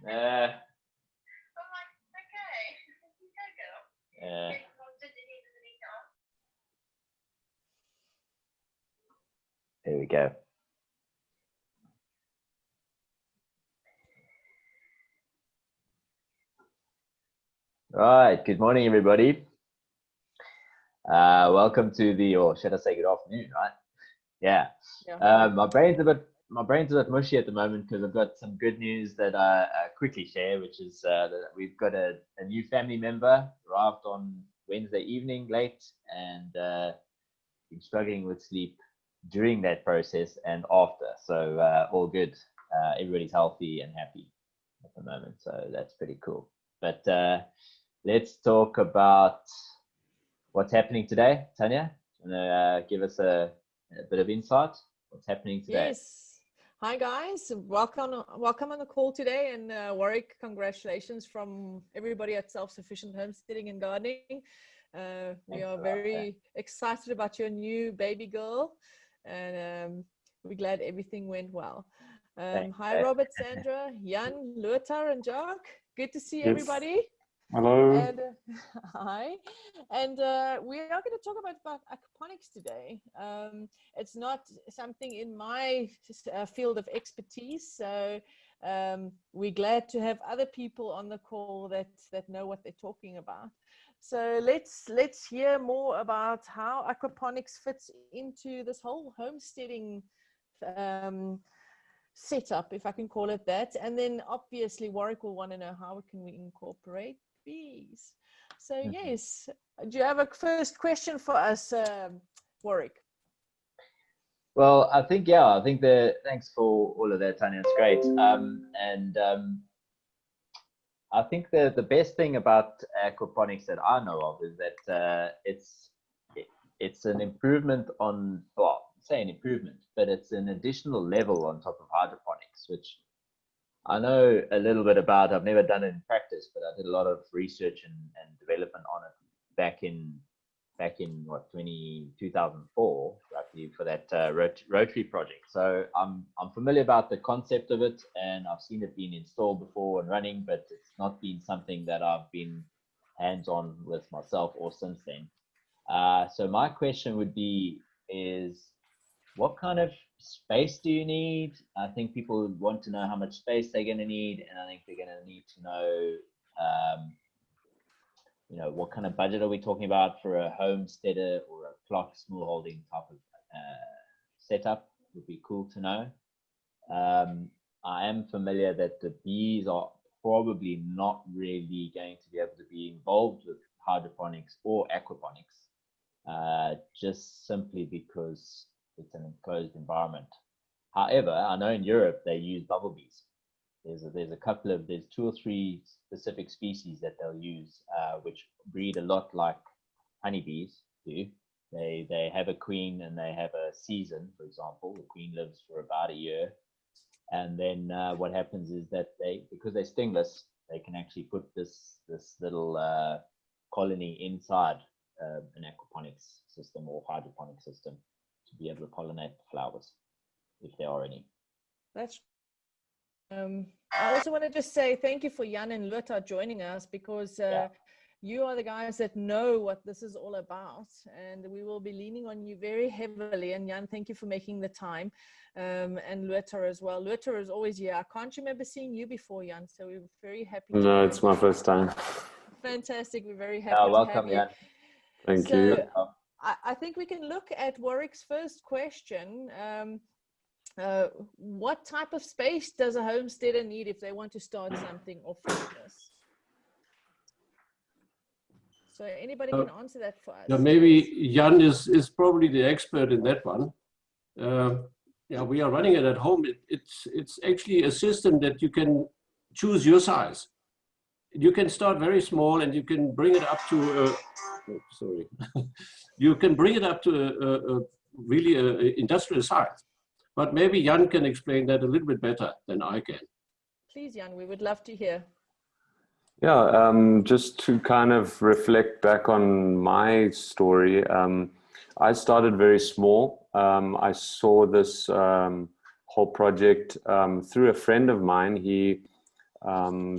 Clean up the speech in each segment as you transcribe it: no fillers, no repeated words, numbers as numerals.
I'm like, okay, you go, girl. Yeah. There we go. Right. Good morning, everybody. Welcome to the, or should I say good afternoon, right? Yeah. My brain's a bit mushy at the moment because I've got some good news that I quickly share, which is that we've got a new family member arrived on Wednesday evening late, and been struggling with sleep during that process and after. So all good. Everybody's healthy and happy at the moment, so that's pretty cool. But let's talk about what's happening today. Tanya, do you want to give us a bit of insight? What's happening today? Yes. Hi guys, welcome on the call today, and Warwick, congratulations from everybody at Self-Sufficient Homesteading and Gardening. We are very excited about your new baby girl, and we're glad everything went well. Hi Robert, Sandra, Jan, Lothar and Jacques. Good to see everybody. Hello. And hi. And we are going to talk about aquaponics today. It's not something in my field of expertise, so we're glad to have other people on the call that know what they're talking about. So let's hear more about how aquaponics fits into this whole homesteading setup, if I can call it that. And then obviously Warwick will want to know how can we incorporate bees. So yes, do you have a first question for us, Warwick? Well, I think thanks for all of that, Tanya. It's great. I think the best thing about aquaponics that I know of is that it's an improvement on, well, say an improvement, but it's an additional level on top of hydroponics, which I know a little bit about. I've never done it in practice, but I did a lot of research and development on it back in what 2004, roughly, for that rotary project. So I'm familiar about the concept of it, and I've seen it being installed before and running, but it's not been something that I've been hands-on with myself or since then. So my question would be is, what kind of space do you need? I think people want to know how much space they're going to need, and I think they're going to need to know, what kind of budget are we talking about for a homesteader or a plot smallholding type of setup? Would be cool to know. I am familiar that the bees are probably not really going to be able to be involved with hydroponics or aquaponics, just simply because it's an enclosed environment. However, I know in Europe they use bumblebees. There's two or three specific species that they'll use, which breed a lot like honeybees do. They have a queen and they have a season. For example, the queen lives for about a year, and then what happens is that because they're stingless, they can actually put this little colony inside an aquaponics system or hydroponic system to be able to pollinate the flowers, if there are any. That's I also want to just say thank you for Jan and Lothar joining us, because you are the guys that know what this is all about, and we will be leaning on you very heavily. And Jan, thank you for making the time, and Lothar as well. Lothar is always here. I can't remember seeing you before, Jan, so we're very happy. No, it's my first time. Fantastic. We're very happy welcome, to have Jan. Thank you. I think we can look at Warwick's first question. What type of space does a homesteader need if they want to start something off like this? So anybody can answer that for us. Yeah, maybe Jan is probably the expert in that one. We are running it at home. It's actually a system that you can choose your size. You can start very small, and you can bring it up to you can bring it up to a really industrial size. But maybe Jan can explain that a little bit better than I can. Please, Jan, we would love to hear. Yeah, just to kind of reflect back on my story, I started very small. I saw this whole project through a friend of mine. He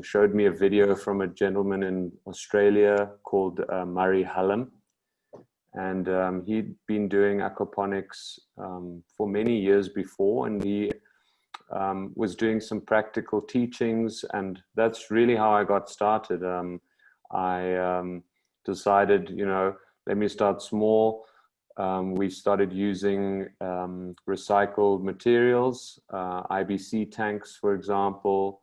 showed me a video from a gentleman in Australia called Murray Hallam. And he'd been doing aquaponics for many years before, and he was doing some practical teachings, and that's really how I got started. I decided, you know, let me start small. We started using recycled materials, IBC tanks, for example,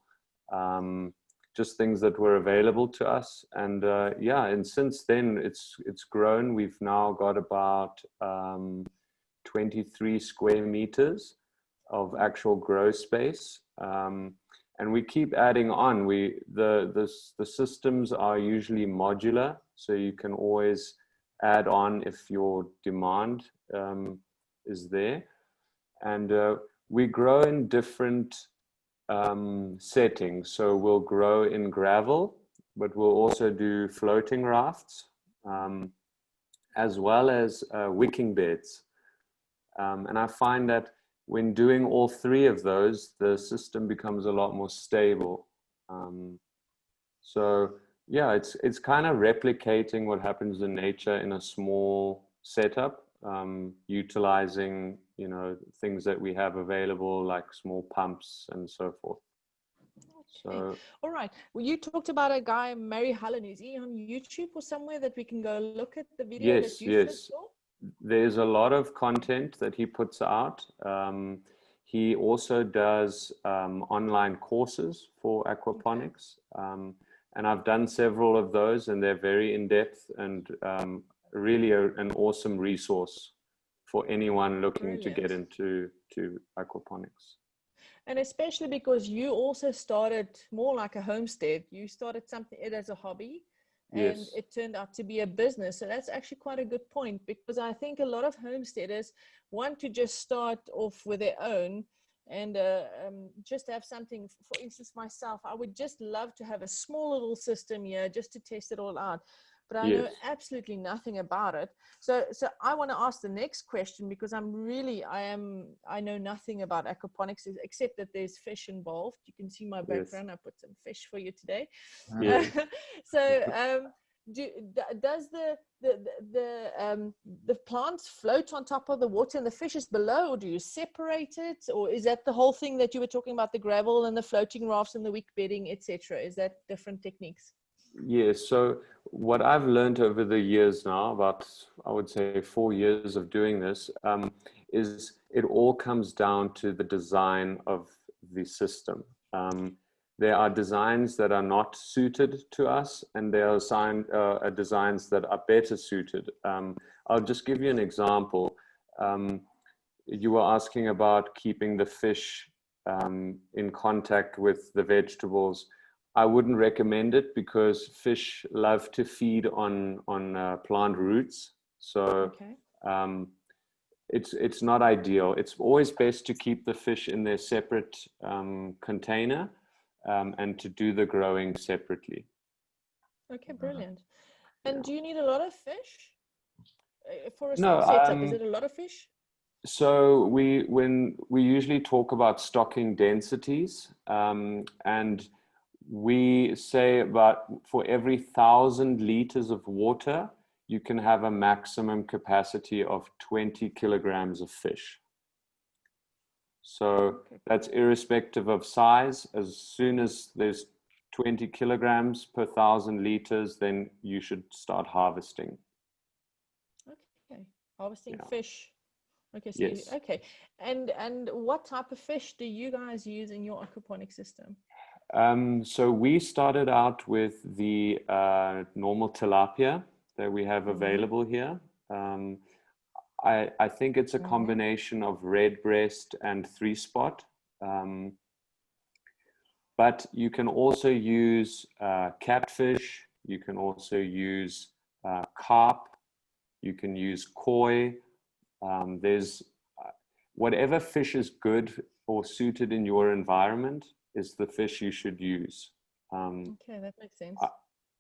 just things that were available to us. And yeah, and since then it's grown. We've now got about 23 square meters of actual grow space. And we keep adding on. The systems are usually modular, so you can always add on if your demand is there. And we grow in different settings. So we'll grow in gravel, but we'll also do floating rafts, as well as wicking beds. And I find that when doing all three of those, the system becomes a lot more stable. So yeah, it's kind of replicating what happens in nature in a small setup, utilizing, you know, things that we have available, like small pumps and so forth. Okay. So, All right. Well, you talked about a guy, Mary Hallen. Is he on YouTube or somewhere that we can go look at the video yes, that you yes. saw? There's a lot of content that he puts out. He also does online courses for aquaponics. And I've done several of those, and they're very in-depth and really an awesome resource for anyone looking to get into aquaponics. And especially because you also started more like a homestead. You started something as a hobby, and Yes. it turned out to be a business. So that's actually quite a good point, because I think a lot of homesteaders want to just start off with their own and just have something. For instance, myself, I would just love to have a small little system here just to test it all out. But I know absolutely nothing about it. So I want to ask the next question, because I know nothing about aquaponics except that there's fish involved. You can see my background. I put some fish for you today. So does the plants float on top of the water and the fish is below, or do you separate it? Or is that the whole thing that you were talking about, the gravel and the floating rafts and the wick bedding, etc.? Is that different techniques? Yes. So what I've learned over the years now, about, I would say, 4 years of doing this, is it all comes down to the design of the system. There are designs that are not suited to us, and there are designs that are better suited. I'll just give you an example. You were asking about keeping the fish in contact with the vegetables. I wouldn't recommend it, because fish love to feed on plant roots. So it's not ideal. It's always best to keep the fish in their separate container, and to do the growing separately. Okay, brilliant. And do you need a lot of fish for a small setup? Is it a lot of fish? So when we usually talk about stocking densities, and we say about for every 1,000 liters of water, you can have a maximum capacity of 20 kilograms of fish. So that's irrespective of size. As soon as there's 20 kilograms per 1,000 liters, then you should start harvesting. Okay, harvesting fish. Okay, so yes. And what type of fish do you guys use in your aquaponic system? So we started out with the normal tilapia that we have available here. I think it's a combination of red breast and 3-spot. But you can also use catfish. You can also use carp. You can use koi. There's whatever fish is good or suited in your environment is the fish you should use. Okay, that makes sense.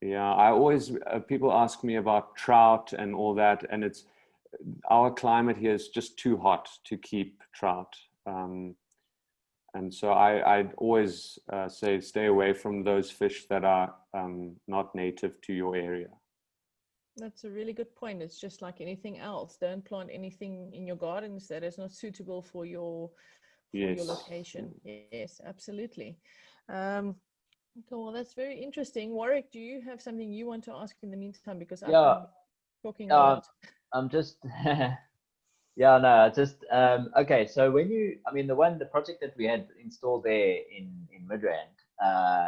Yeah, I always, people ask me about trout and all that, and it's, our climate here is just too hot to keep trout. And so I'd always say stay away from those fish that are not native to your area. That's a really good point. It's just like anything else. Don't plant anything in your gardens that is not suitable for your Yes. location. Yes, absolutely. Cool. Well, that's very interesting. Warwick, do you have something you want to ask in the meantime? Because I've Yeah. been talking a lot. I'm just yeah, no, just okay. So when the project that we had installed there in Midrand,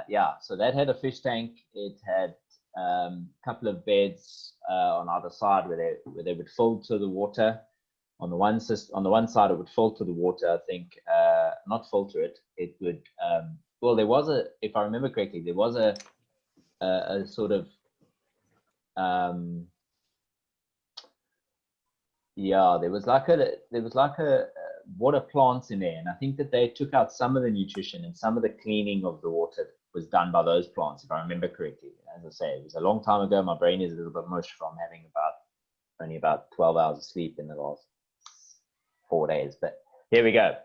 yeah, so that had a fish tank. It had a couple of beds on either side where they would filter the water. On the one side, it would filter the water. I think not filter it. It would well, there was if I remember correctly, there was a sort of yeah, there was like a water plants in there, and I think that they took out some of the nutrition and some of the cleaning of the water was done by those plants, if I remember correctly. As I say, it was a long time ago. My brain is a little bit mush from having only about 12 hours of sleep in the last 4 days, but here we go.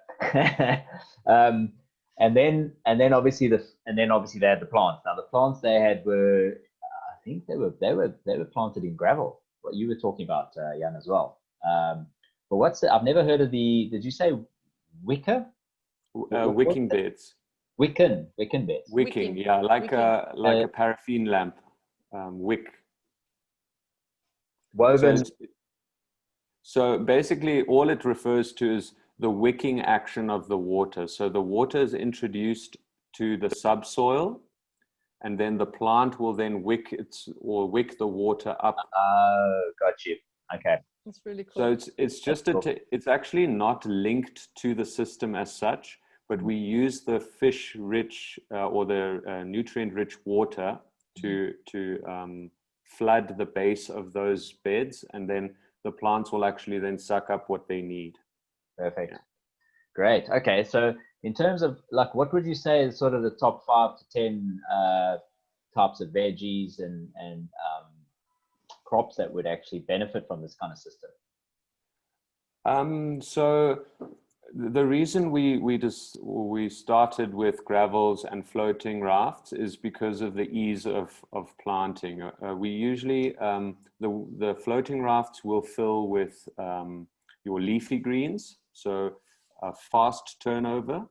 And then obviously they had the plants. Now the plants they had were, I think they were planted in gravel. What you were talking about, Jan, as well. But I've never heard of did you say wicker? Wicking beds. Wicking beds. Wicking, yeah, like a paraffin lamp, wick. Woven. So basically all it refers to is the wicking action of the water. So the water is introduced to the subsoil, and then the plant will then wick the water up. Oh, got you. Okay. That's really cool. So it's just it's actually not linked to the system as such, but we use the fish-rich or the nutrient-rich water to flood the base of those beds, and then the plants will actually then suck up what they need. Perfect. Yeah. Great. Okay. So in terms of like, what would you say is sort of the top 5 to 10 types of veggies and crops that would actually benefit from this kind of system? So the reason we started with gravels and floating rafts is because of the ease of planting. We usually the floating rafts will fill with your leafy greens, so fast turnover,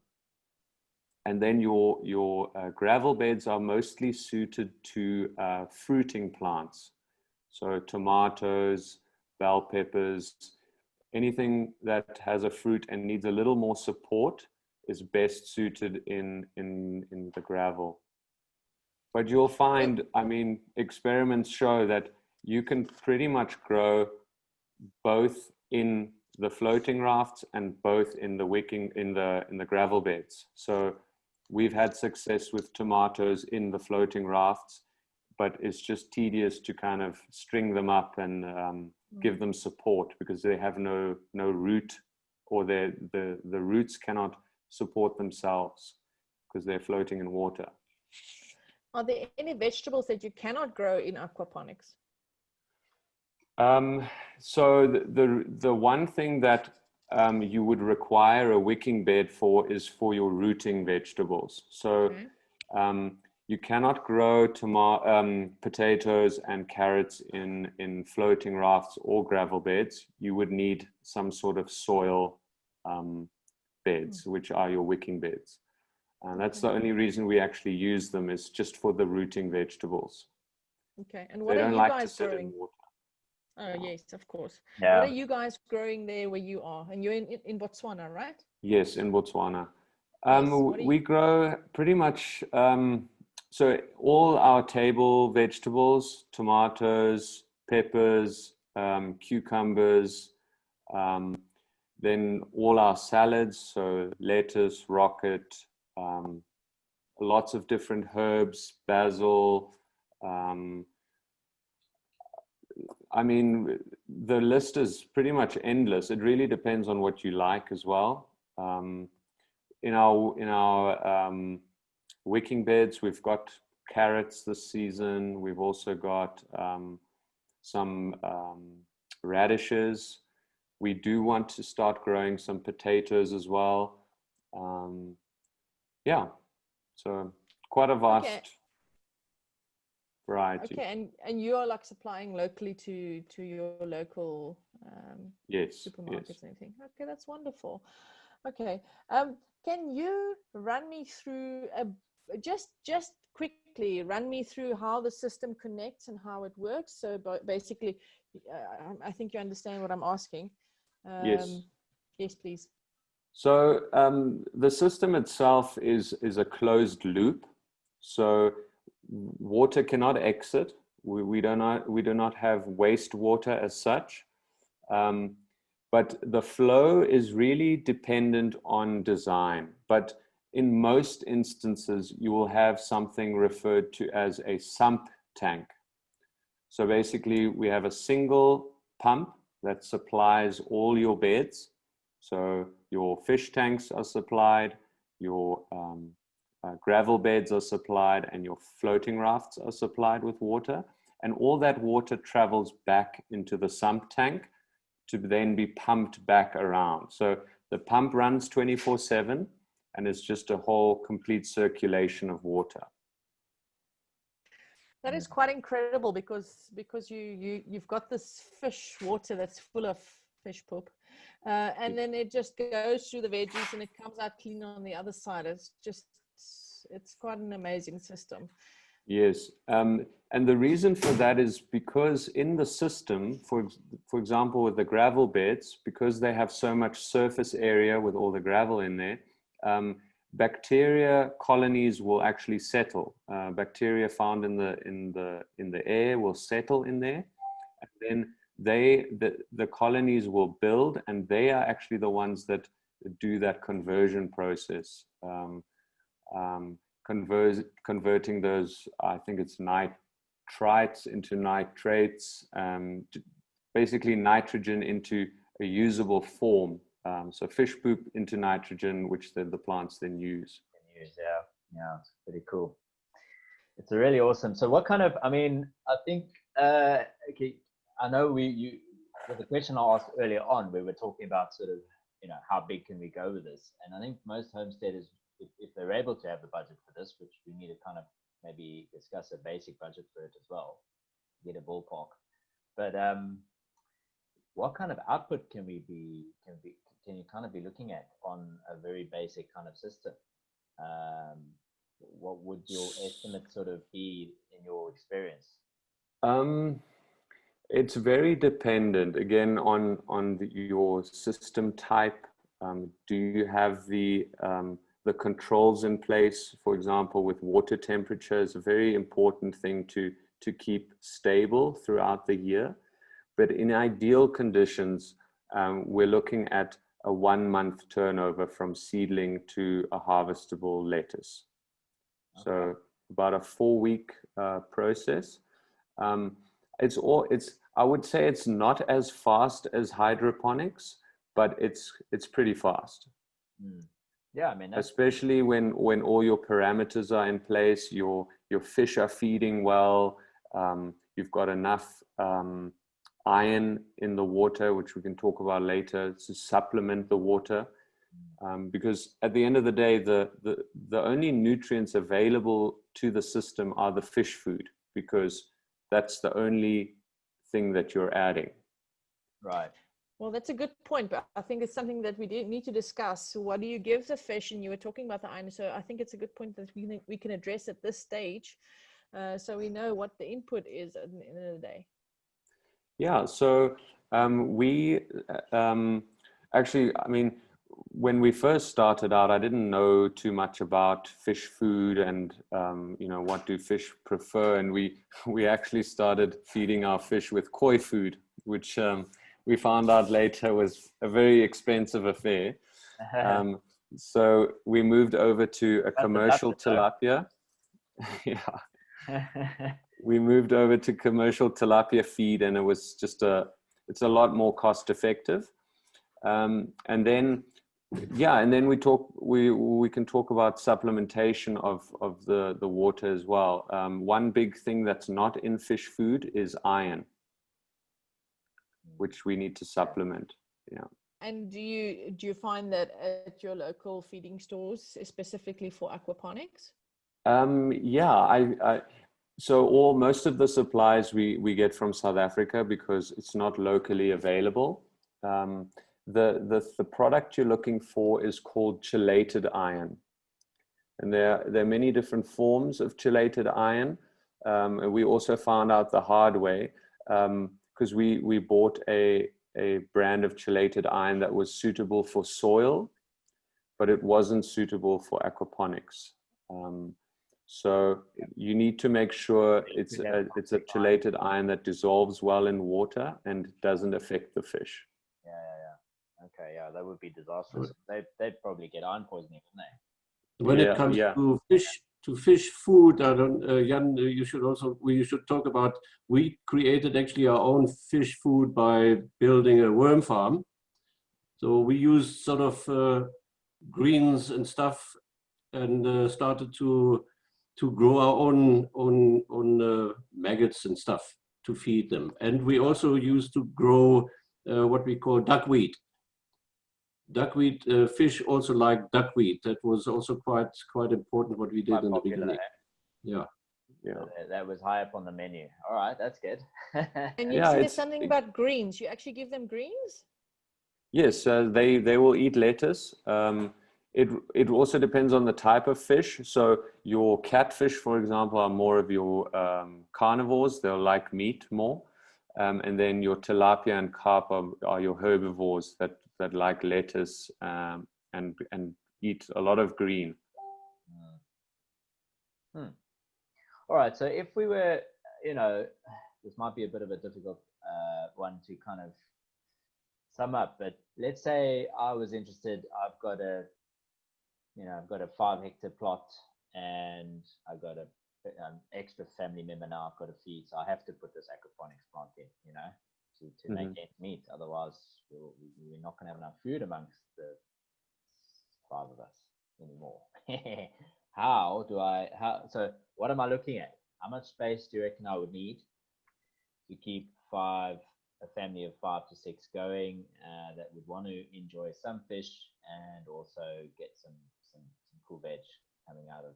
and then your gravel beds are mostly suited to fruiting plants, so tomatoes, bell peppers. Anything that has a fruit and needs a little more support is best suited in the gravel. But you'll find, I mean, experiments show that you can pretty much grow both in the floating rafts and both in the wicking in the gravel beds. So we've had success with tomatoes in the floating rafts, but it's just tedious to kind of string them up and give them support because they have no root, or the roots cannot support themselves because they're floating in water. Are there any vegetables that you cannot grow in aquaponics? So the one thing that you would require a wicking bed for is for your rooting vegetables. So you cannot grow potatoes and carrots in floating rafts or gravel beds. You would need some sort of soil beds, which are your wicking beds. And that's the only reason we actually use them, is just for the rooting vegetables. Okay, and what are you guys growing? Oh, yes, of course. Yeah. What are you guys growing there where you are? And you're in Botswana, right? Yes, in Botswana. Yes. We grow pretty much... so all our table vegetables, tomatoes, peppers, cucumbers, then all our salads, so lettuce, rocket, lots of different herbs, basil. I mean, the list is pretty much endless. It really depends on what you like as well. In our wicking beds, we've got carrots this season. We've also got some radishes. We do want to start growing some potatoes as well. Yeah, so quite a vast Okay. variety. Okay, and you are like supplying locally to your local Yes, supermarkets yes. and everything. Okay, that's wonderful. Okay, can you run me through just quickly run me through how the system connects and how it works? So basically, I think you understand what I'm asking. Yes. Yes, please. So the system itself is a closed loop. So water cannot exit. We do not have wastewater as such. But the flow is really dependent on design. But in most instances, you will have something referred to as a sump tank. So basically, we have a single pump that supplies all your beds. So your fish tanks are supplied, your gravel beds are supplied, and your floating rafts are supplied with water. And all that water travels back into the sump tank to then be pumped back around. So the pump runs 24/7 and it's just a whole complete circulation of water. That is quite incredible because you've got this fish water that's full of fish poop, and then it just goes through the veggies and it comes out clean on the other side. It's quite an amazing system. Yes, and the reason for that is because in the system, for example, with the gravel beds, because they have so much surface area with all the gravel in there, bacteria colonies will actually settle. Bacteria found in the air will settle in there, and then the colonies will build, and they are actually the ones that do that conversion process. Converting those, I think it's nitrites into nitrates, basically nitrogen into a usable form. So fish poop into nitrogen, which the plants then use. Yeah, it's pretty cool. It's really awesome. So what kind of, I mean, I think, okay, I know with the question I asked earlier on, we were talking about sort of, how big can we go with this? And I think most homesteaders, if they're able to have the budget for this, which we need to kind of maybe discuss a basic budget for it as well, get a ballpark. But what kind of output can you kind of be looking at on a very basic kind of system? What would your estimate sort of be in your experience? It's very dependent again on your system type. Do you have the controls in place? For example, with water temperature is a very important thing to keep stable throughout the year. But in ideal conditions, we're looking at a 1-month turnover from seedling to a harvestable lettuce. Okay. So about a 4-week process. I would say it's not as fast as hydroponics, but it's pretty fast. Yeah, I mean, especially when all your parameters are in place, your fish are feeding well, you've got enough iron in the water, which we can talk about later, to supplement the water. Because at the end of the day, the only nutrients available to the system are the fish food, because that's the only thing that you're adding. Right. Well, that's a good point, but I think it's something that we need to discuss. So what do you give the fish? And you were talking about the iron, so I think it's a good point that we can address at this stage, so we know what the input is at the end of the day. Yeah, so we actually, I mean, when we first started out, I didn't know too much about fish food and what do fish prefer, and we actually started feeding our fish with koi food, which we found out later was a very expensive affair. So we moved over to a commercial tilapia. Yeah. We moved over to commercial tilapia feed, and it was just it's a lot more cost effective. And then we can talk about supplementation of the water as well. One big thing that's not in fish food is iron, which we need to supplement. Yeah. And do you find that at your local feeding stores, specifically for aquaponics? Yeah, so most of the supplies we get from South Africa because it's not locally available. The product you're looking for is called chelated iron. And there are many different forms of chelated iron. And we also found out the hard way because we bought a brand of chelated iron that was suitable for soil, but it wasn't suitable for aquaponics. So you need to make sure it's a chelated iron that dissolves well in water and doesn't affect the fish. Yeah. Okay, yeah, that would be disastrous. They'd probably get iron poisoning, wouldn't they? When it comes to fish food, I don't, Jan, we should talk about, we created actually our own fish food by building a worm farm. So we used sort of greens and stuff and started to grow our own maggots and stuff to feed them. And we also used to grow what we call duckweed. Duckweed, fish also like duckweed. That was also quite important what we did in the beginning. Yeah. That was high up on the menu. All right, that's good. And you said something about greens. You actually give them greens? Yes, they will eat lettuce. It also depends on the type of fish. So your catfish, for example, are more of your carnivores. They'll like meat more. And then your tilapia and carp are your herbivores that like lettuce and eat a lot of green. All right, so if we were, this might be a bit of a difficult one to kind of sum up, but let's say I was interested. I've got a 5-hectare plot, and I've got an extra family member now I've got to feed, so I have to put this aquaponics plant in, to make ends meet. Otherwise, we're not going to have enough food amongst the 5 of us anymore. So what am I looking at? How much space do you reckon I would need to keep a family of 5 to 6 going that would want to enjoy some fish and also get some cool veg coming out of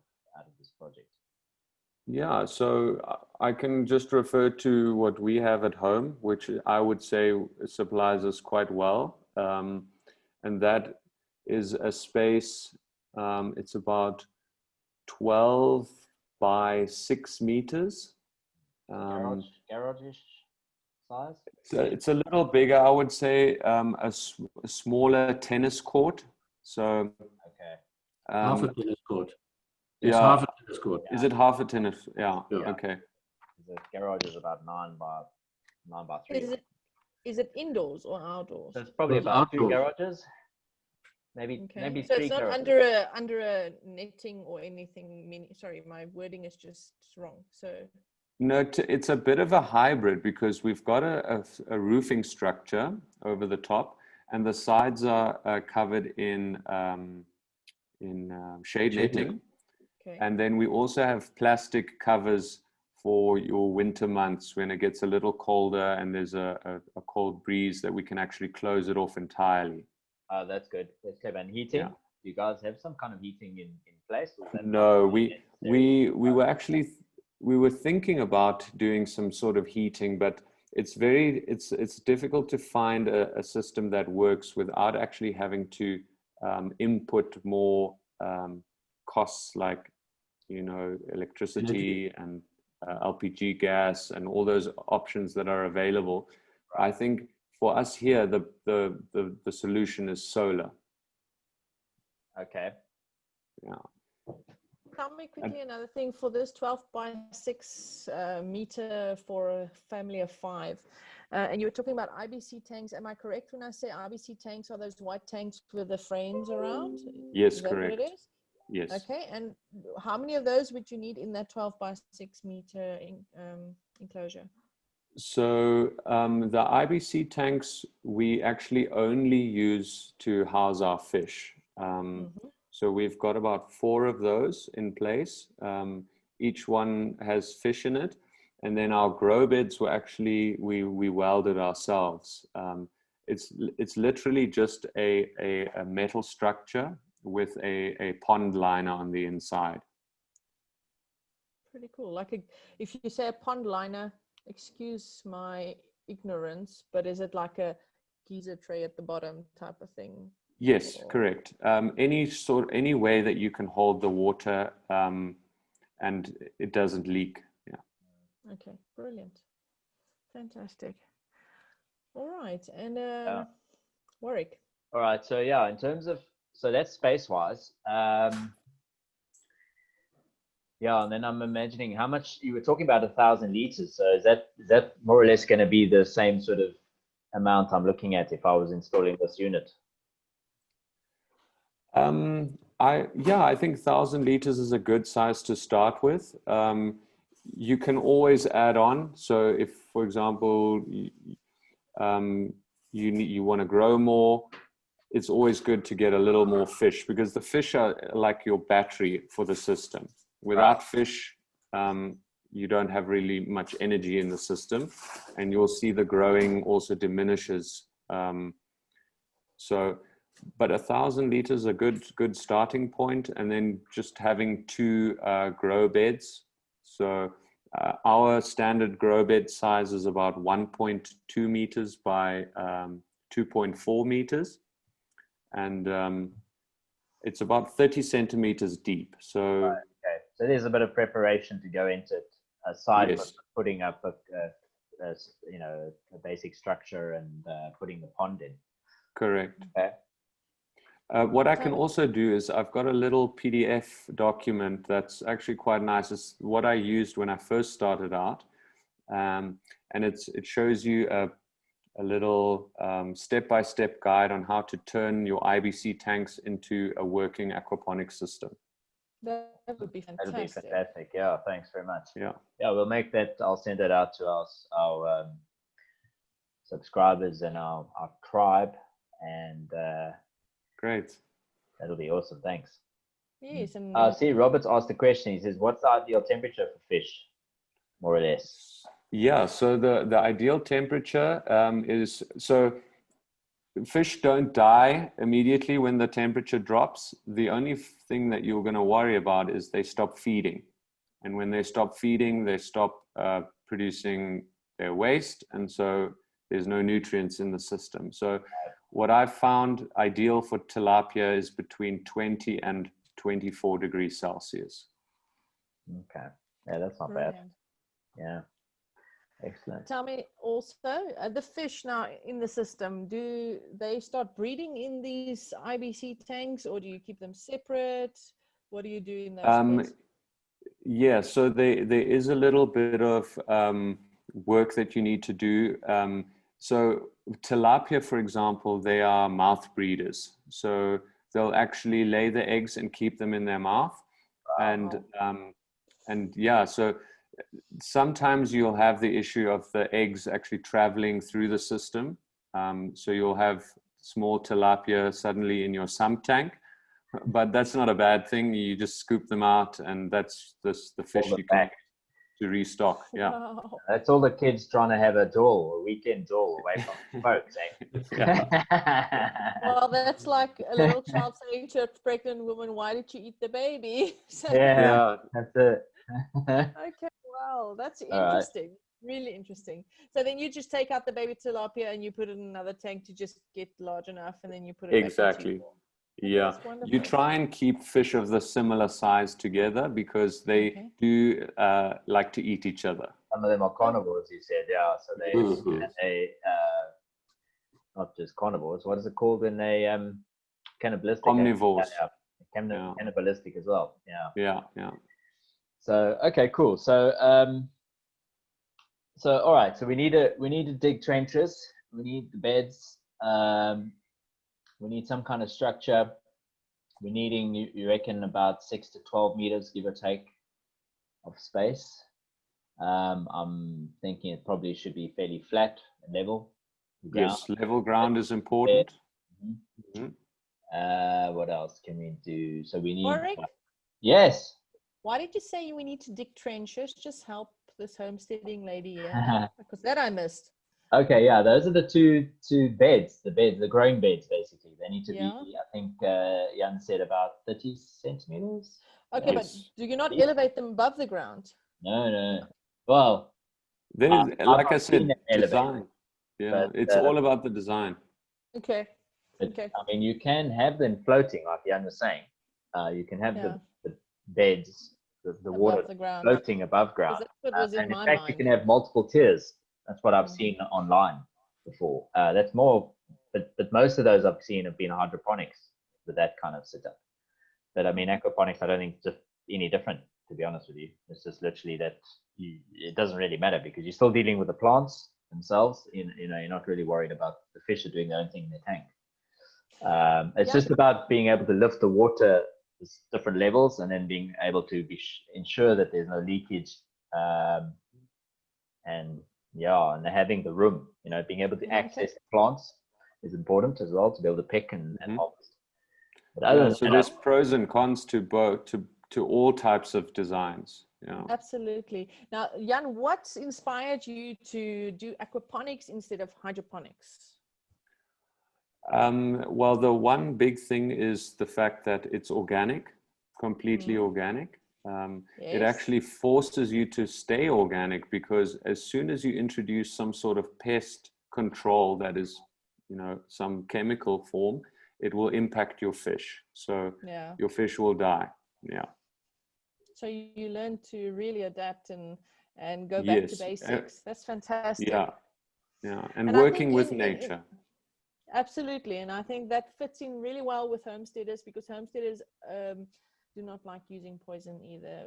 this project? Yeah, so I can just refer to what we have at home, which I would say supplies us quite well. And that is a space, it's about 12 by 6 meters. Garage-ish size? It's a little bigger, I would say, a smaller tennis court. So half a tennis court. It's half a tennis court. Is it half a tennis? Yeah. Okay. The garage is about 9 by 3. Is it indoors or outdoors? So it's probably about outdoors. 2 garages. Maybe so 3 it's not garages. under a netting or anything. Sorry, my wording is just wrong. So no, it's a bit of a hybrid because we've got a roofing structure over the top, and the sides are covered in shade netting. Okay. And then we also have plastic covers for your winter months when it gets a little colder and there's a cold breeze that we can actually close it off entirely. That's good. That's clever. And heating? Do you guys have some kind of heating in place? No, we were thinking about doing some sort of heating, but it's difficult to find a system that works without actually having to input more costs like electricity and LPG gas and all those options that are available. Right. I think for us here, the solution is solar. Okay. Yeah. Tell me quickly another thing for this 12 by 6 meter for a family of 5. And you were talking about IBC tanks. Am I correct when I say IBC tanks are those white tanks with the frames around? Yes, is that correct. What it is? Yes. Okay. And how many of those would you need in that 12 by 6 meter enclosure? So the IBC tanks we actually only use to house our fish. So we've got about 4 of those in place. Each one has fish in it. And then our grow beds were actually, we welded ourselves. it's literally just a metal structure with a pond liner on the inside. Pretty cool. Like if you say a pond liner, excuse my ignorance, but is it like a geyser tray at the bottom type of thing? Yes, Or... correct. Any way that you can hold the water and it doesn't leak. Yeah. Okay, brilliant. Fantastic. All right. And Warwick. All right. So yeah, in terms of, so that's space-wise. Yeah, and then I'm imagining how much you were talking about 1,000 liters. So is that more or less going to be the same sort of amount I'm looking at if I was installing this unit? I think 1,000 liters is a good size to start with. You can always add on. So if, for example, you want to grow more, it's always good to get a little more fish, because the fish are like your battery for the system. Without fish, you don't have really much energy in the system, and you'll see the growing also diminishes. But 1,000 liters is a good starting point, and then just having 2 grow beds. So our standard grow bed size is about 1.2 meters by 2.4 meters, and it's about 30 centimeters deep. So okay, so there's a bit of preparation to go into it, aside from yes, putting up a basic structure and putting the pond in. correct. Okay. What I can also do is I've got a little PDF document that's actually quite nice. It's what I used when I first started out, and it shows you a little step-by-step guide on how to turn your IBC tanks into a working aquaponics system. That would be fantastic. That'll be fantastic. Yeah, thanks very much. Yeah. Yeah, we'll make that. I'll send it out to our subscribers and our tribe, and Great. that'll be awesome. Thanks. Yes, and See, Robert's asked the question. He says, "What's the ideal temperature for fish, more or less?" Yeah, so the ideal temperature is, so fish don't die immediately when the temperature drops. The only thing that you're going to worry about is they stop feeding. And when they stop feeding, they stop producing their waste. And so there's no nutrients in the system. So what I've found ideal for tilapia is between 20 and 24 degrees Celsius. Okay. Yeah, that's not brilliant. bad. Yeah. Excellent. Tell me also, the fish now in the system, do they start breeding in these IBC tanks, or do you keep them separate? What do you do in those cases? Yeah, so there is a little bit of work that you need to do. So tilapia, for example, they are mouth breeders. So they'll actually lay the eggs and keep them in their mouth. Wow. And yeah, so sometimes you'll have the issue of the eggs actually traveling through the system. So you'll have small tilapia suddenly in your sump tank, but that's not a bad thing. You just scoop them out, and that's the fish you can to restock. Yeah. Wow. That's all the kids trying to have a weekend doll away from folks, eh? Yeah. Well, that's like a little child saying to a pregnant woman, "Why did you eat the baby?" So, Yeah, that's it. okay, wow, that's interesting. Really interesting. So then you just take out the baby tilapia and you put it in another tank to just get large enough, and then you put it Exactly. back into Yeah, you try and keep fish of the similar size together because they do like to eat each other. Some of them are carnivores, you said, yeah. So they not just carnivores. What is it called when they cannibalistic? Omnivores. Yeah. Cannibalistic as well. Yeah. Yeah. So okay, cool. So all right. So we need to dig trenches. We need the beds. We need some kind of structure. We're needing, you reckon, about 6 to 12 meters, give or take, of space. I'm thinking it probably should be fairly flat and level. Yes, level ground is important. What else can we do? So we need. Warwick? Yes. Why did you say we need to dig trenches? Just help this homesteading lady here, because that I missed. Okay, yeah, those are the two beds, the growing beds basically. They need to Yeah. be, I think Jan said about 30 centimeters. Okay, but Yes. do you not Yes. elevate them above the ground? No. Well, Then, I've like I not seen said, them elevated, design. Yeah, but it's all about the design. Okay. but, Okay. I mean, you can have them floating, like Jan was saying. You can have Yeah. the beds, the water Above the ground. floating above Because ground. that's what was in And in my fact, you mind. can have multiple tiers. That's what I've Mm. seen online before. That's more, but most of those I've seen have been hydroponics with that kind of setup. But I mean, aquaponics, I don't think it's any different, to be honest with you. It's just literally that it doesn't really matter because you're still dealing with the plants themselves. You're not really worried about the fish are doing their own thing in their tank. It's Yeah. just about being able to lift the water to different levels and then being able to ensure that there's no leakage. And having the room, being able to access the plants is important as well, to be able to pick and harvest. But other Yeah, than so that, there's pros and cons to both, to all types of designs. Yeah. Absolutely. Now, Jan, what inspired you to do aquaponics instead of hydroponics? Well, the one big thing is the fact that it's organic, completely organic. It Yes. actually forces you to stay organic, because as soon as you introduce some sort of pest control that is, some chemical form, it will impact your fish. So Yeah. your fish will die. Yeah. So you learn to really adapt and go back to Yes. basics. That's fantastic. Yeah. Yeah. And I working think with in nature. absolutely, and I think that fits in really well with homesteaders, because homesteaders do not like using poison either.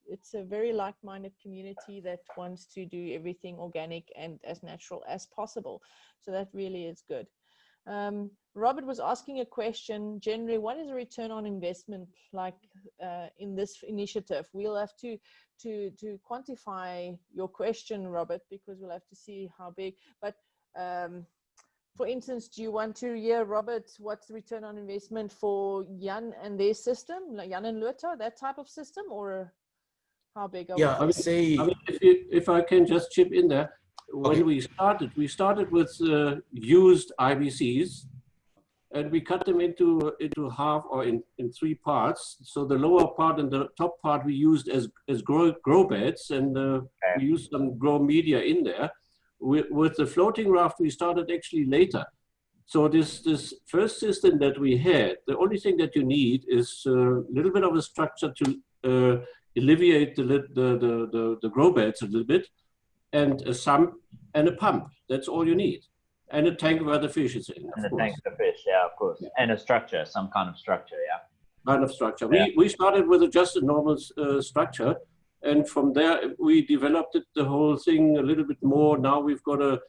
It's a very like-minded community that wants to do everything organic and as natural as possible. So that really is good. Robert was asking a question. Generally, what is a return on investment like in this initiative? We'll have to quantify your question, Robert, because we'll have to see how big. But for instance, do you want to hear, Robert, what's the return on investment for Jan and their system, like Jan and Luther, that type of system, or how big are we Yeah, I would talking? say, if I can just chip in there, when we started with used IBCs, and we cut them into half, or in three parts. So the lower part and the top part we used as grow beds, and we used some grow media in there. With the floating raft, we started actually later. So this first system that we had, the only thing that you need is a little bit of a structure to alleviate the grow beds a little bit, and a sump and a pump. That's all you need. And a tank where the fish is in, and of the tank course. for the fish, yeah, of course. Yeah. And a structure, some kind of structure, yeah. Kind of structure. Yeah. We started with just a normal structure, and from there we developed the whole thing a little bit more. Now we've got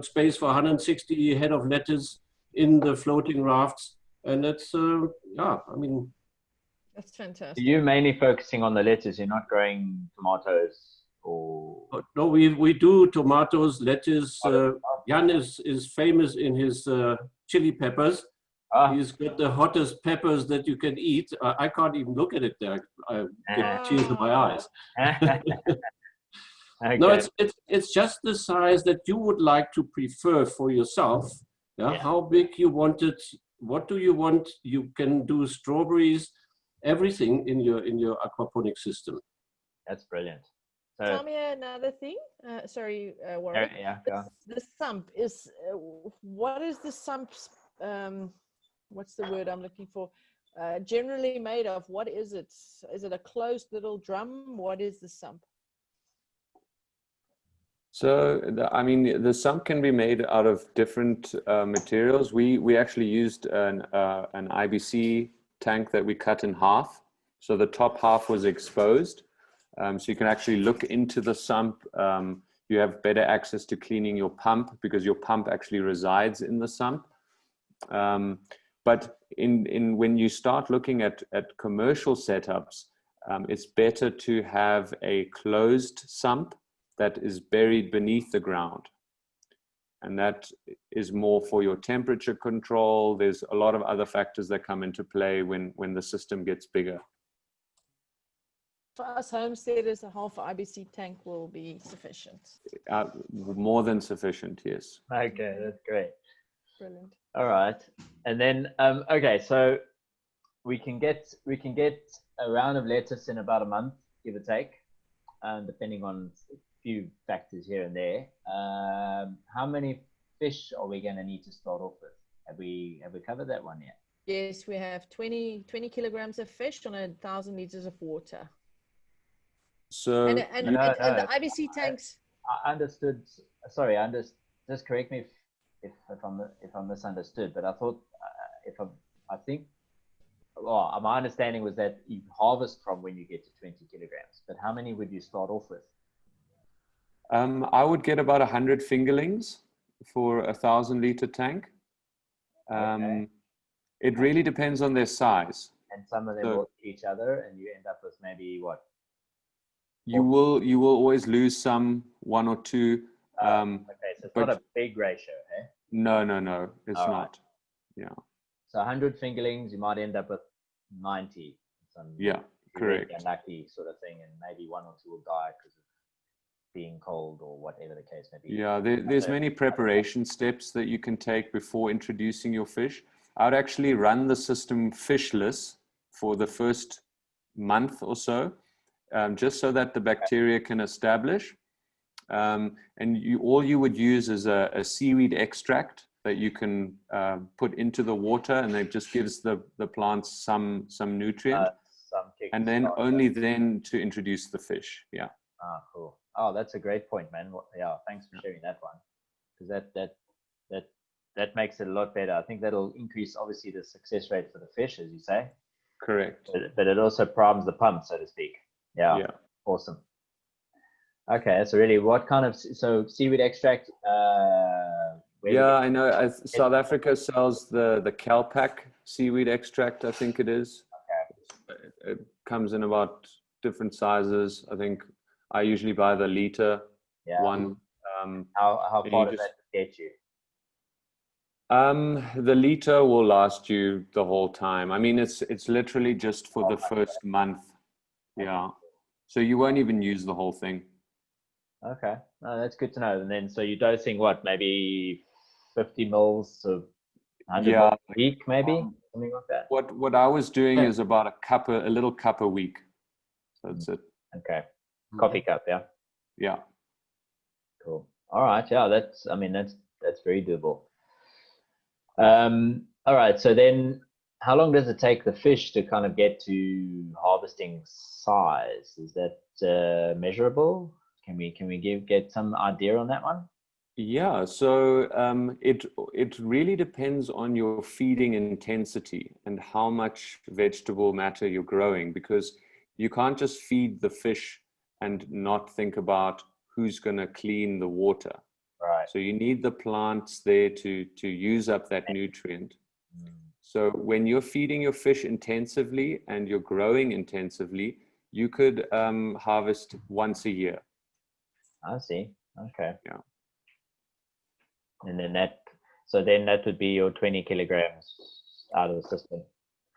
space for 160 head of lettuce in the floating rafts, and that's I mean, That's fantastic. You're mainly focusing on the lettuce. You're not growing tomatoes or. no, we do tomatoes, lettuce. Jan is famous in his chili peppers. He's got the hottest peppers that you can eat. I can't even look at it there. I get tears in my eyes. Okay. No, it's just the size that you would like to prefer for yourself. Yeah? How big you want it. What do you want? You can do strawberries, everything in your aquaponic system. That's brilliant. So, tell me another thing. Sorry, Warwick. Yeah, the sump is, what is the sump's, what's the word I'm looking for? Generally made of, what is it? Is it a closed little drum? What is the sump? So, the sump can be made out of different materials. We actually used an IBC tank that we cut in half. So the top half was exposed. So you can actually look into the sump. You have better access to cleaning your pump, because your pump actually resides in the sump. But when you start looking at commercial setups, it's better to have a closed sump that is buried beneath the ground. And that is more for your temperature control. There's a lot of other factors that come into play when the system gets bigger. For us homesteaders, a half IBC tank will be sufficient. More than sufficient, yes. Okay, that's great. Brilliant. All right, and then okay, so we can get a round of lettuce in about a month, give or take, depending on a few factors here and there. How many fish are we going to need to start off with? Have we covered that one yet? Yes, we have 20 kilograms of fish on 1,000 liters of water. So And No, the IBC tanks. I understood. Sorry, just correct me if I'm misunderstood. But I thought I think. Well, my understanding was that you harvest from when you get to 20 kilograms. But how many would you start off with? I would get about 100 fingerlings for a 1,000-liter tank. Okay. It really depends on their size. And some of them will eat each other, and you end up with maybe what? You will always lose some, one or two. Okay, so it's not a big ratio, eh? No, it's All not. right. Yeah. So 100 fingerlings, you might end up with 90. Yeah, correct. Really unlucky sort of thing, and maybe one or two will die because of being cold or whatever the case may be. Yeah, there's many preparation steps that you can take before introducing your fish. I would actually run the system fishless for the first month or so, just so that the bacteria can establish. And all you would use is a seaweed extract that you can put into the water, and it just gives the plants some nutrient. And then only then to introduce the fish. Yeah. Ah, cool. Oh, that's a great point, man. Yeah, thanks for sharing that one, because that makes it a lot better. I think that'll increase obviously the success rate for the fish, as you say. Correct. But it also primes the pump, so to speak. Yeah. Yeah. Awesome. Okay, so really, what kind of seaweed extract? Yeah, I know. South Africa sells the Calpac seaweed extract. I think it is. Okay. It comes in about different sizes. I think I usually buy the liter one. How far does that get you? The liter will last you the whole time. I mean, it's literally just for the first month. Yeah. So you won't even use the whole thing. Okay, that's good to know. And then, so you're dosing what, maybe 50 mils of 100 mils a week, maybe something like that. What I was doing is about a little cup a week. So that's it. Okay, coffee cup, yeah. Yeah. Cool. All right, yeah. That's very doable. All right. So then, how long does it take the fish to kind of get to harvesting size? Is that measurable? Can we get some idea on that one? Yeah, so it really depends on your feeding intensity and how much vegetable matter you're growing, because you can't just feed the fish and not think about who's going to clean the water. Right. So you need the plants there to use up that nutrient. So when you're feeding your fish intensively and you're growing intensively, you could harvest once a year. I see. Okay. Yeah. And then that would be your 20 kilograms out of the system.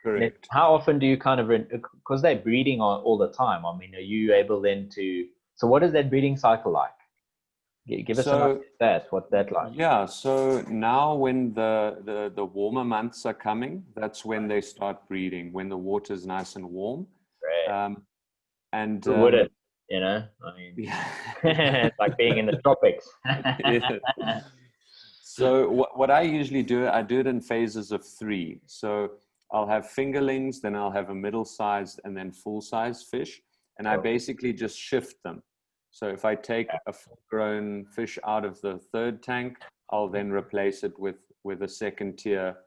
Correct. How often do you kind of, because they're breeding all the time, I mean, are you able then so what is that breeding cycle like? Give us what's that like? Yeah, so now when the warmer months are coming, that's when they start breeding, when the water is nice and warm. Right. And who wouldn't, I mean, it's like being in the tropics. So what I usually do, I do it in phases of 3. So I'll have fingerlings, then I'll have a middle-sized and then full-sized fish. And I basically just shift them. So if I take a full-grown fish out of the 3rd tank, I'll then replace it with a 2nd tier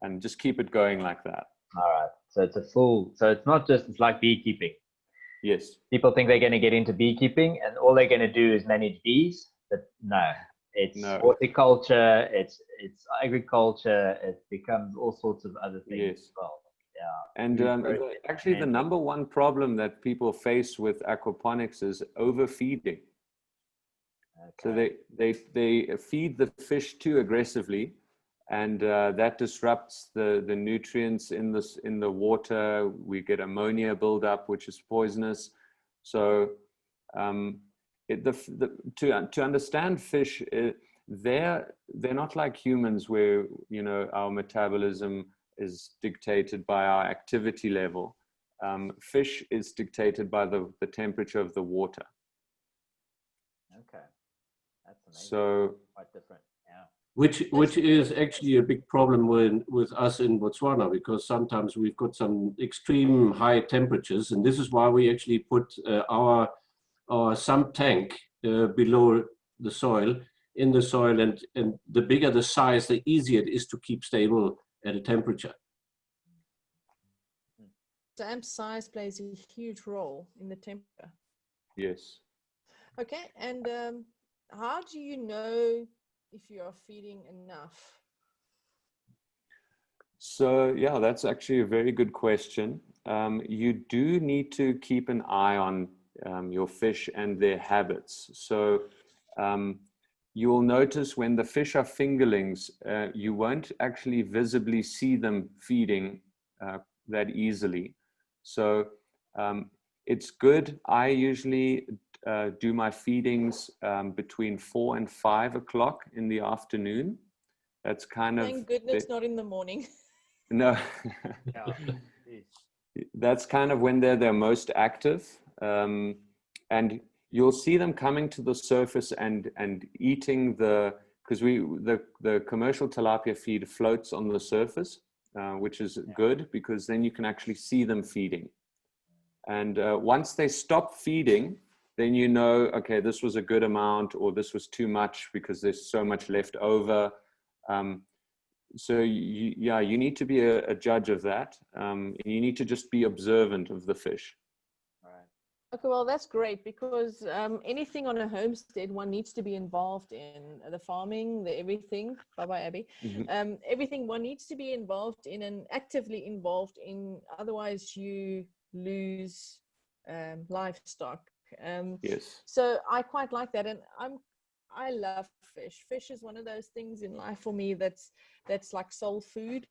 and just keep it going like that. All right. So it's not just, it's like beekeeping. Yes. People think they're going to get into beekeeping and all they're going to do is manage bees, but no. It's horticulture, it's agriculture, it becomes all sorts of other things as well. Yeah. And actually the number one problem that people face with aquaponics is overfeeding. Okay. So they feed the fish too aggressively, and that disrupts the nutrients in the water. We get ammonia buildup, which is poisonous. So to understand fish, they're not like humans where, you know, our metabolism is dictated by our activity level. Fish is dictated by the temperature of the water. Okay, that's amazing. So quite different. Yeah. Which is actually a big problem with us in Botswana, because sometimes we've got some extreme high temperatures, and this is why we actually put our sump tank below the soil, in the soil, and the bigger the size, the easier it is to keep stable at a temperature. Stamp size plays a huge role in the temperature. yes. Okay, and how do you know if you are feeding enough? So yeah, that's actually a very good question. You do need to keep an eye on your fish and their habits. So you will notice when the fish are fingerlings, you won't actually visibly see them feeding that easily. So it's good. I usually do my feedings between 4 and 5 o'clock in the afternoon. That's kind of... Thank goodness not in the morning. No, Yeah. that's kind of when they're their most active. And you'll see them coming to the surface and eating because the commercial tilapia feed floats on the surface, which is good because then you can actually see them feeding. And once they stop feeding, then you know, okay, this was a good amount or this was too much because there's so much left over. So you need to be a judge of that. You need to just be observant of the fish. Right. Okay, well, that's great, because anything on a homestead, one needs to be involved in the farming, the everything. Bye-bye, Abby. Mm-hmm. Everything one needs to be involved in and actively involved in. Otherwise, you lose livestock. Yes. So I quite like that, and I love fish. Fish is one of those things in life for me that's like soul food,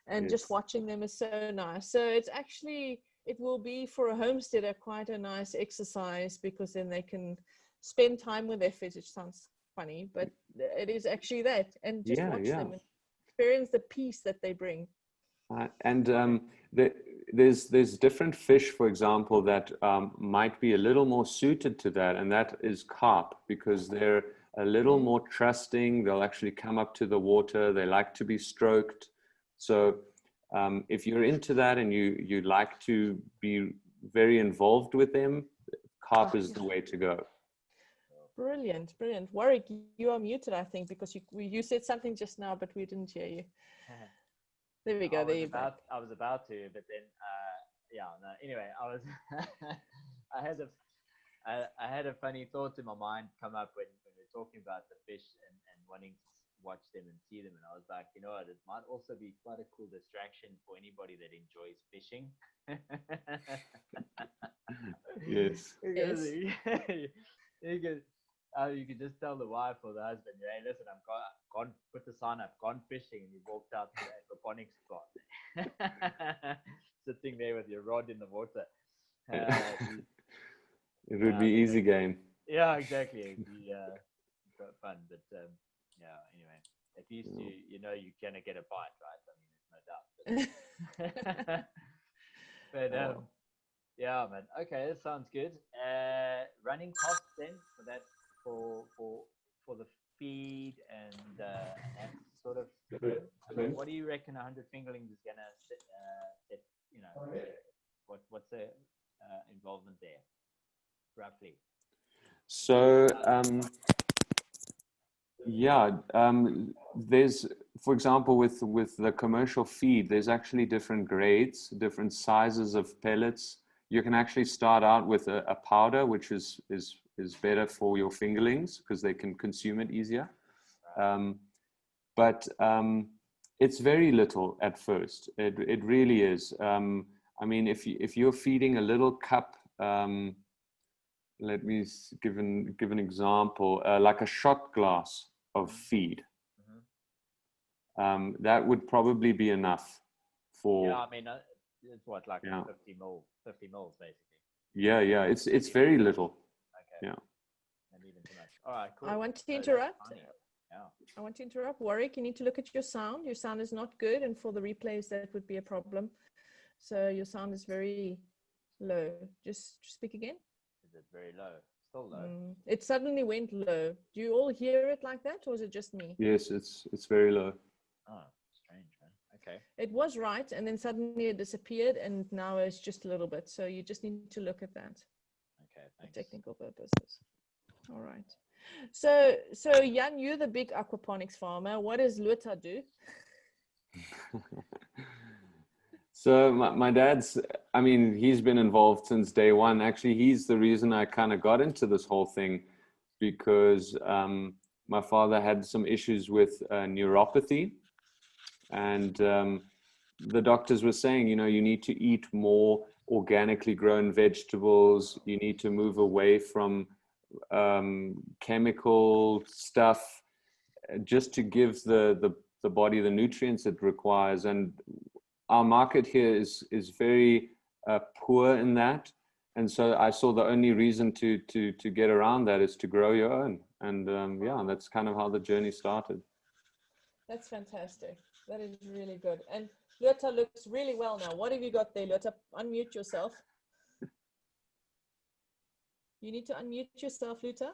and just Yes. watching them is so nice. So it's actually, it will be for a homesteader quite a nice exercise, because then they can spend time with their fish. It sounds funny, but it is actually that, and just watch them and experience the peace that they bring. There's different fish, for example, that might be a little more suited to that, and that is carp, because they're a little more trusting. They'll actually come up to the water. They like to be stroked. So if you're into that and you like to be very involved with them, carp is the way to go. Brilliant, brilliant. Warwick, you are muted, I think, because you said something just now, but we didn't hear you. There we go. I was about to, but then, no. Anyway, I had a funny thought in my mind come up when we were talking about the fish and wanting to watch them and see them, and I was like, you know what, it might also be quite a cool distraction for anybody that enjoys fishing. Yes. You could just tell the wife or the husband, hey, listen, I'm gone, put the sign up, gone fishing, and you walked out to the aquaponics spot. Sitting there with your rod in the water. It would be easy game. Yeah, exactly. It'd be fun, but anyway, at least you know you're gonna get a bite, right? I mean, there's no doubt. But yeah, man. Okay, that sounds good. Running costs then for that, for the feed and that sort of thing. I mean, what do you reckon 100 fingerlings is gonna set? You know, what's the involvement there, roughly? So there's, for example, with the commercial feed, there's actually different grades, different sizes of pellets. You can actually start out with a powder, which is better for your fingerlings because they can consume it easier. But it's very little at first. It really is. I mean, if you're feeding a little cup, let me give an example, like a shot glass of feed. That would probably be enough for... Yeah, I mean, it's what, like 50 mils basically. Yeah, yeah. It's very little. Okay. Yeah. Maybe even too much. All right, cool. I want to So that's interrupt. tiny. Yeah. I want to interrupt. Warwick, you need to look at your sound. Your sound is not good, and for the replays, that would be a problem. So your sound is very low. Just speak again. Is it very low? Still low. It suddenly went low. Do you all hear it like that, or is it just me? Yes, it's very low. Oh, strange, man. Okay. It was right, and then suddenly it disappeared, and now it's just a little bit. So you just need to look at that Okay, for thanks. technical purposes. All right. So Jan, you're the big aquaponics farmer. What does Luta do? So my dad's, I mean, he's been involved since day one. Actually, he's the reason I kind of got into this whole thing, because my father had some issues with neuropathy, and the doctors were saying, you know, you need to eat more organically grown vegetables. You need to move away from chemical stuff, just to give the body the nutrients it requires. And our market here is very poor in that, and so I saw the only reason to get around that is to grow your own. And yeah, that's kind of how the journey started. That's fantastic. That is really good. And Luta looks really well now. What have you got there, Luta? Unmute yourself. You need to unmute yourself, Luta.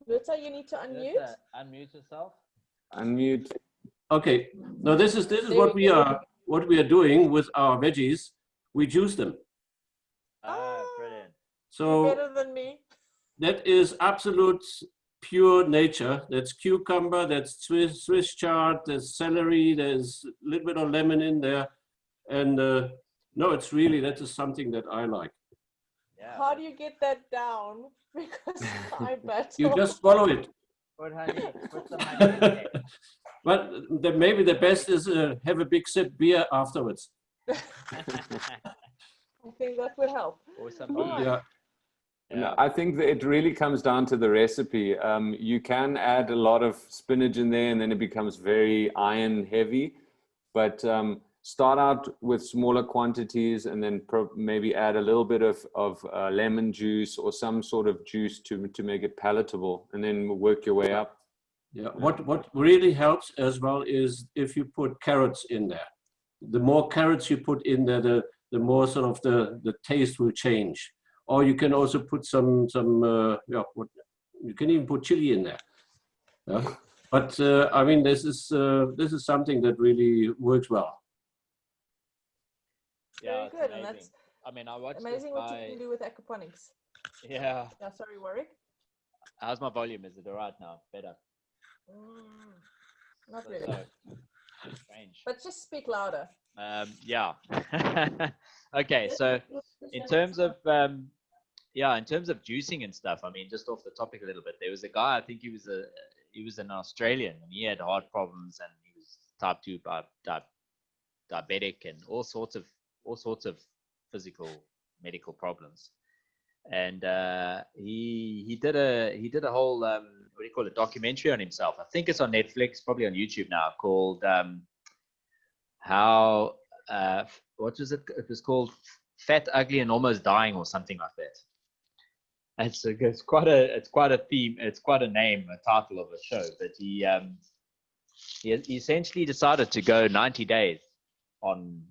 Luta, you need to unmute. Unmute yourself. Unmute. Okay. Now this is There what we we are doing with our veggies. We juice them. Oh, brilliant. You're So better than me. that is absolute pure nature. That's cucumber, that's Swiss chard, there's celery, there's a little bit of lemon in there. And no, it's really, that is something that I like. Yeah. How do you get that down? Because I battle. You just swallow it. Put honey. Put some honey in there. But maybe the best is have a big sip beer afterwards. I think that would help. Or some All bees. right. Yeah. No, I think that it really comes down to the recipe. You can add a lot of spinach in there and then it becomes very iron heavy, but start out with smaller quantities and then maybe add a little bit of lemon juice or some sort of juice to make it palatable, and then work your way up. Yeah. What really helps as well is if you put carrots in there. The more carrots you put in there, the more sort of the taste will change. Or you can also put some you can even put chili in there. Yeah. But I mean, this is something that really works well. Yeah, Very it's good. And amazing. that's I mean, I watched amazing this what you guy. can do with aquaponics. Yeah. Yeah, sorry, Warwick. How's my volume? Is it all right now? Better. Not So, really. strange. But just speak louder. Yeah. Okay. So in terms of juicing and stuff, I mean, just off the topic a little bit, there was a guy, I think he was an Australian, and he had heart problems, and he was type 2 diabetic and all sorts of physical medical problems. And he did a whole what do you call it, documentary on himself. I think it's on Netflix, probably on YouTube now, called how what was it? It was called Fat, Ugly, and Almost Dying, or something like that. And so it's quite a theme. It's quite a name, a title of a show. But he essentially decided to go 90 days on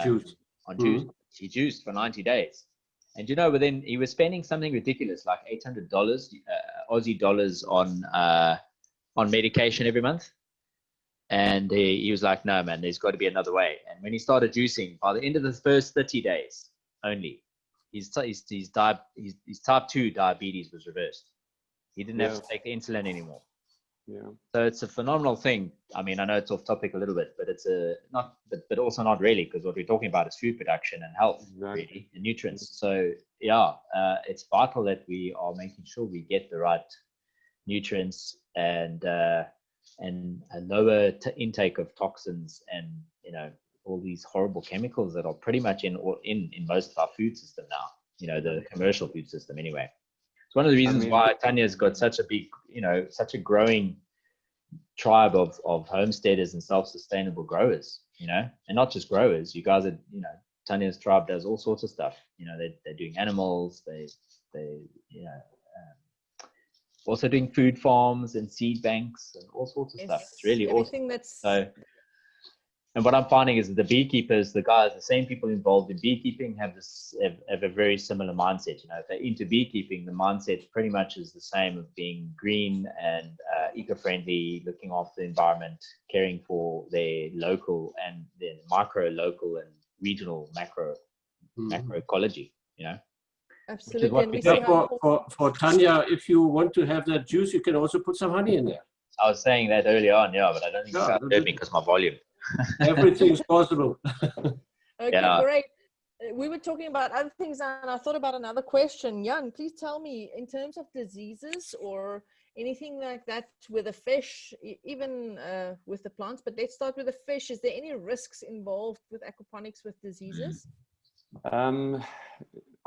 Juice. juice. He juiced for 90 days. And you know, within, he was spending something ridiculous, like $800 Aussie dollars on medication every month. And he was like, no, man, there's got to be another way. And when he started juicing, by the end of the first 30 days only, his type 2 diabetes was reversed. He didn't have to take insulin anymore. Yeah. So it's a phenomenal thing. I mean, I know it's off topic a little bit, but it's but also not really, because what we're talking about is food production and health, really, and nutrients. So yeah, it's vital that we are making sure we get the right nutrients and a lower intake of toxins and, you know, all these horrible chemicals that are pretty much in most of our food system now, you know, the commercial food system anyway. It's one of the reasons mean- why Tanya's got such a big, such a growing tribe of homesteaders and self-sustainable growers, and not just growers. You guys are, Tanya's tribe does all sorts of stuff. They're doing animals. They also doing food farms and seed banks and all sorts of stuff. It's really everything awesome. that's And what I'm finding is that the beekeepers, the same people involved in beekeeping have a very similar mindset. If they're into beekeeping, the mindset pretty much is the same of being green and eco-friendly, looking after the environment, caring for their local and then micro, local and regional macro ecology, absolutely. what And we we do. see how For Tanya, if you want to have that juice, you can also put some honey in there. I was saying that earlier on, but I don't think you guys heard me because of my volume. Everything's possible. Okay, Yeah. great. We were talking about other things, and I thought about another question. Jan, please tell me, in terms of diseases or anything like that with the fish, even with the plants, but let's start with the fish. Is there any risks involved with aquaponics with diseases?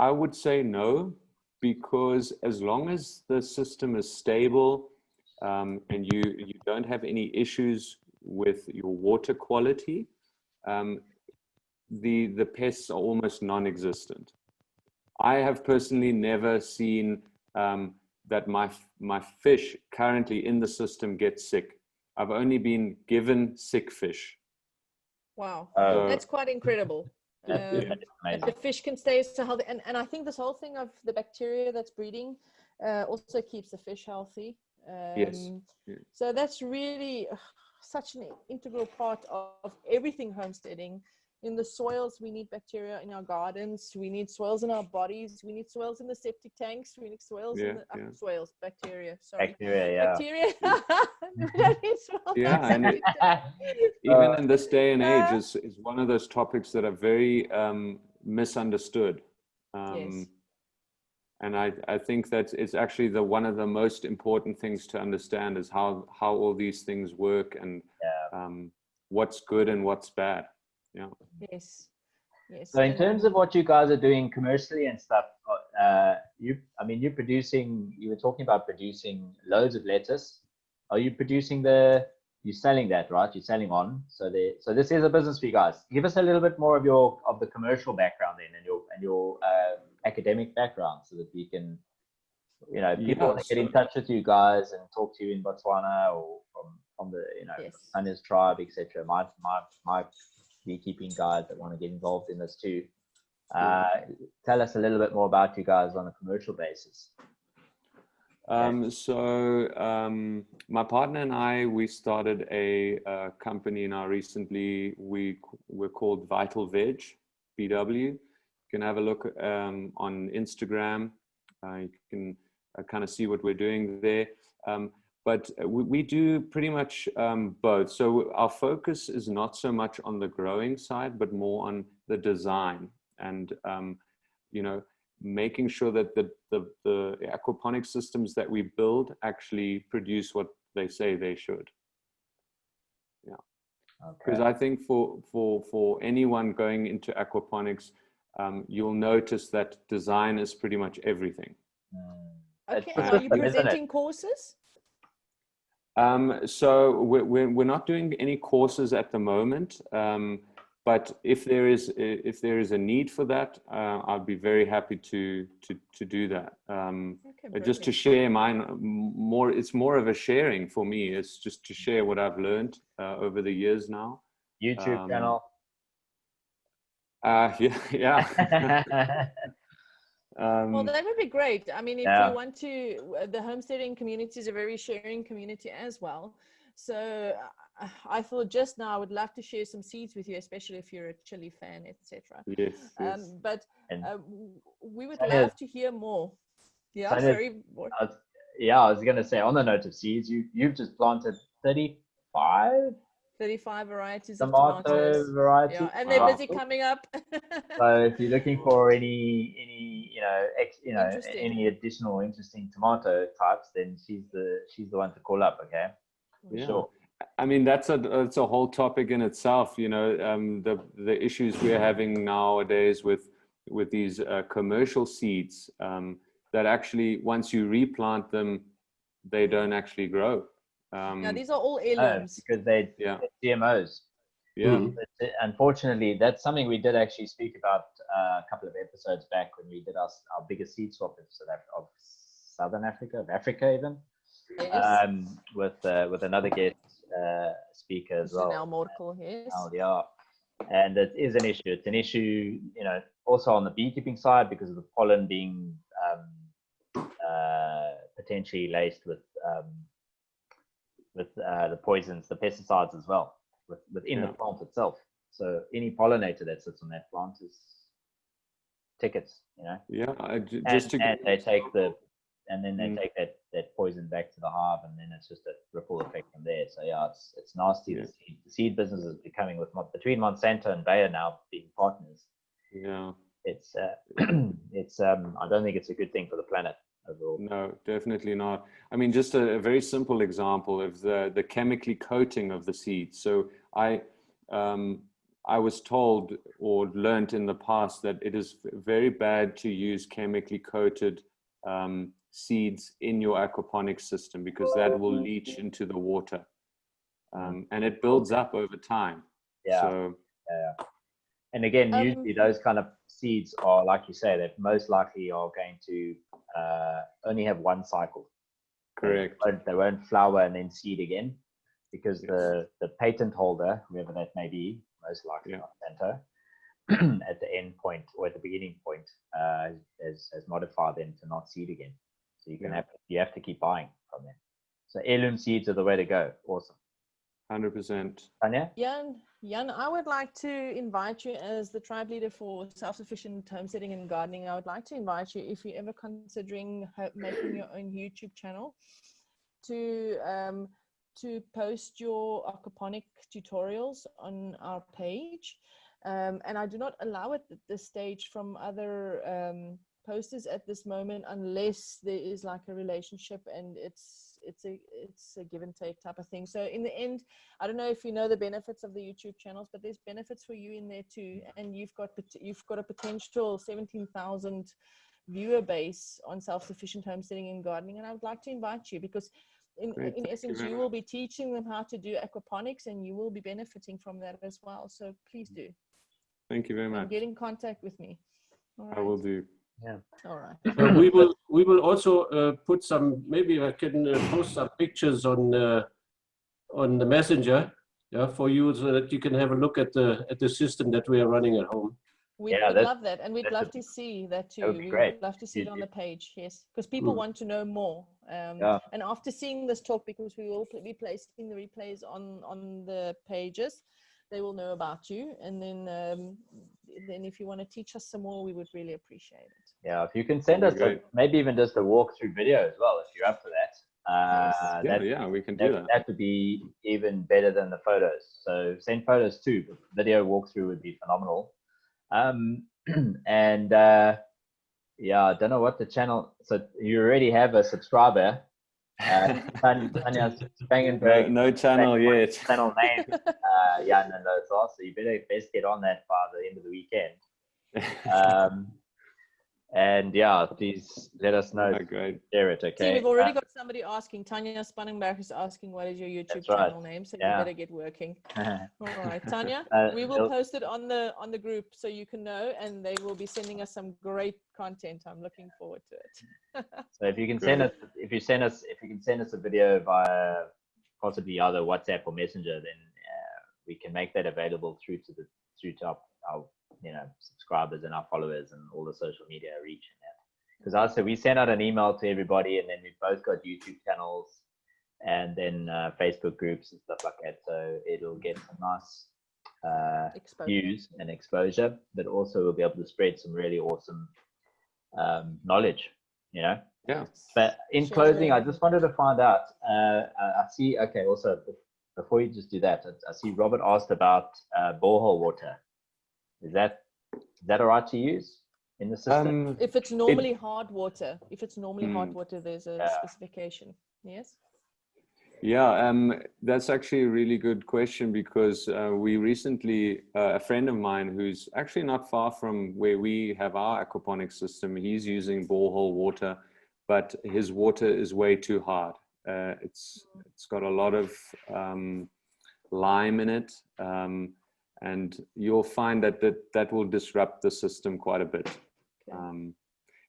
I would say no, because as long as the system is stable and you don't have any issues with your water quality, the pests are almost non-existent. I have personally never seen that my fish currently in the system get sick. I've only been given sick fish. Wow, Oh. that's quite incredible. That is That amazing. the fish can stay so healthy, and I think this whole thing of the bacteria that's breeding also keeps the fish healthy. Yes. So that's really such an integral part of everything homesteading. In the soils, we need bacteria in our gardens. We need soils in our bodies. We need soils in the septic tanks. We need soils in the soils. Bacteria. Sorry. Bacteria, yeah. Bacteria. We don't need soils. Yeah, and even in this day and age is one of those topics that are very misunderstood. Yes. And I think that it's actually one of the most important things to understand is how all these things work and what's good and what's bad. Yeah. Yes. Yes. So in terms of what you guys are doing commercially and stuff, you were talking about producing loads of lettuce. Are you you're selling that, right? You're selling on. So this is a business for you guys. Give us a little bit more of the commercial background then and your academic background so that we can, people want to get in touch with you guys and talk to you in Botswana or from the, Tanya's tribe, etc. My beekeeping guys that want to get involved in this too. Tell us a little bit more about you guys on a commercial basis. My partner and I, we started a company now recently. We're called Vital Veg, BW. You can have a look on Instagram. You can kind of see what we're doing there. But we do pretty much both. So our focus is not so much on the growing side, but more on the design and, making sure that the aquaponic systems that we build actually produce what they say they should. Yeah. Because I think for anyone going into aquaponics, you'll notice that design is pretty much everything. Okay, and are you presenting courses? So we're not doing any courses at the moment, but if there is a need for that, I'd be very happy to do that. Just to share mine more. It's more of a sharing for me. It's just to share what I've learned over the years now. YouTube channel. Yeah. Well, that would be great. I mean, if you want to, the homesteading community is a very sharing community as well. So I thought just now I would love to share some seeds with you, especially if you're a chili fan, etc. Yes. But we would love to hear more. Yeah, sorry. I was going to say, on the note of seeds, you've just planted 35 varieties of tomatoes. Tomato varieties. Yeah, and they're busy coming up. So if you're looking for any additional interesting tomato types, then she's the one to call up. Okay. Yeah. Sure. I mean, that's a whole topic in itself. The issues we're having nowadays with these commercial seeds. that actually, once you replant them, they don't actually grow. Now, these are all No, heirlooms. because they're GMOs. Yeah. Unfortunately, that's something we did actually speak about a couple of episodes back when we did our biggest seed swap of Southern Africa, of Africa even, Yes. with another guest speaker as well. Janelle Morkel, yes. Oh, yeah. And it is an issue. It's an issue, you know, also on the beekeeping side because of the pollen being potentially laced with the poisons, the pesticides as well, within the plant itself. So any pollinator that sits on that plant is tickets, you know. Yeah. And they take that poison back to the hive, and then it's just a ripple effect from there. So yeah, it's nasty. Yeah. The seed business is becoming between Monsanto and Bayer now being partners. Yeah. It's I don't think it's a good thing for the planet overall. No, definitely not. I mean, just a very simple example of the chemically coating of the seeds. So I was told or learned in the past that it is very bad to use chemically coated seeds in your aquaponics system because that will leach into the water, and it builds up over time. Yeah. So, yeah. And again, usually those kind of seeds are, like you say, that most likely are going to only have one cycle. correct. They won't flower and then seed again, because the patent holder, whoever that may be, most likely Monsanto, at the end point or at the beginning point, has modified them to not seed again. So you have to keep buying from them. So heirloom seeds are the way to go. Awesome. 100%. Tanya? Jan, I would like to invite you as the tribe leader for self-sufficient homesteading and gardening. I would like to invite you, if you're ever considering making your own YouTube channel, to post your aquaponic tutorials on our page. And I do not allow it at this stage from other posters at this moment, unless there is like a relationship and it's a give and take type of thing. So in the end, I don't know if you know the benefits of the YouTube channels, but there's benefits for you in there too. And you've got a potential 17,000 viewer base on self-sufficient homesteading and gardening. And I would like to invite you, because in essence, you will be teaching them how to do aquaponics, and you will be benefiting from that as well. So please do. Thank you very much. And get in contact with me. All right. I will do. Yeah. All right. We will also put some. Maybe I can post some pictures on the messenger, for you, so that you can have a look at the system that we are running at home. We'd love that, and we'd love to see that too. That would be We'd great. love to see it on the page, yes, because people want to know more. And after seeing this talk, because we will be placing the replays on the pages, they will know about you. And then if you want to teach us some more, we would really appreciate it. Yeah, if you can send us maybe even just a walkthrough video as well, if you're up for that. We can do that. That would be even better than the photos. So send photos too, but video walkthrough would be phenomenal. I don't know what the channel. So you already have a subscriber. Tanya Spangenberg. No channel yet. Channel name. Jan and those are. So you better best get on that by the end of the weekend. Please let us know. Great. Share it, okay? See, we've already got somebody asking. Tanya Spannenberg is asking, what is your YouTube channel name? So you better get working. All right, Tanya, we will post it on the group so you can know, and they will be sending us some great content. I'm looking forward to it. So if you can send us a video via possibly either WhatsApp or Messenger, then we can make that available through to our subscribers and our followers and all the social media reach and that. Because I said we send out an email to everybody, and then we've both got YouTube channels and then Facebook groups and stuff like that. So it'll get some nice views and exposure, but also we'll be able to spread some really awesome knowledge, Yeah. But in closing, I just wanted to find out. I see. Okay. Also, before you just do that, I see Robert asked about borehole water. Is that all right to use in the system? If it's normally hard water, there's a specification. Yes. Yeah, that's actually a really good question because we recently, a friend of mine who's actually not far from where we have our aquaponics system, he's using borehole water, but his water is way too hard. It's got a lot of lime in it, and you'll find that will disrupt the system quite a bit. Okay.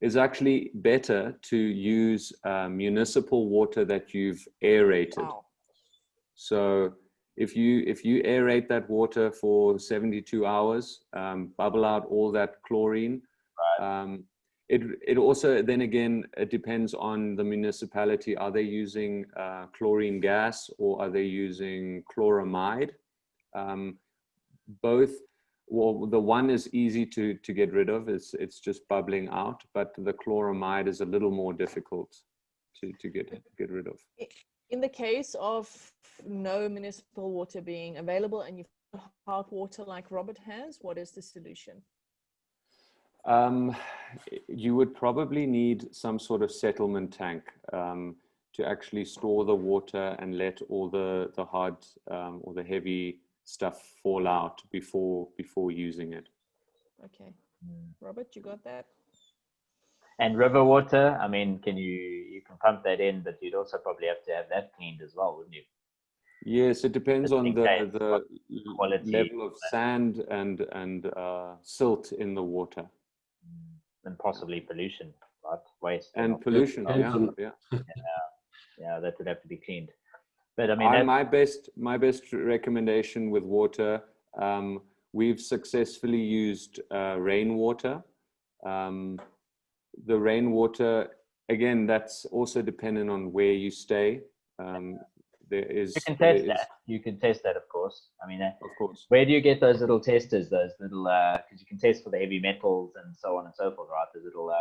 It's actually better to use municipal water that you've aerated. Wow. So if you aerate that water for 72 hours, bubble out all that chlorine. Right. It also, then again, it depends on the municipality. Are they using chlorine gas or are they using chloramide? Both. Well, the one is easy to get rid of. It's just bubbling out, but the chloramide is a little more difficult to get rid of. In the case of no municipal water being available and you've got hard water like Robert has, what is the solution? You would probably need some sort of settlement tank to actually store the water and let all the hard or the heavy stuff fall out before using it. Okay. Robert, you got that? And river water, I mean, you can pump that in, but you'd also probably have to have that cleaned as well, wouldn't you? Yes, it depends Just on in the case, quality, level of sand and silt in the water. and possibly pollution, right? Waste And pollution, yeah. Yeah, that would have to be cleaned. But I mean, my best recommendation with water, we've successfully used rainwater. The rainwater, again, that's also dependent on where you stay. you can test that. You can test that, of course. I mean, of course. where do you get those little testers? Those little, because you can test for the heavy metals and so on and so forth, right? Those little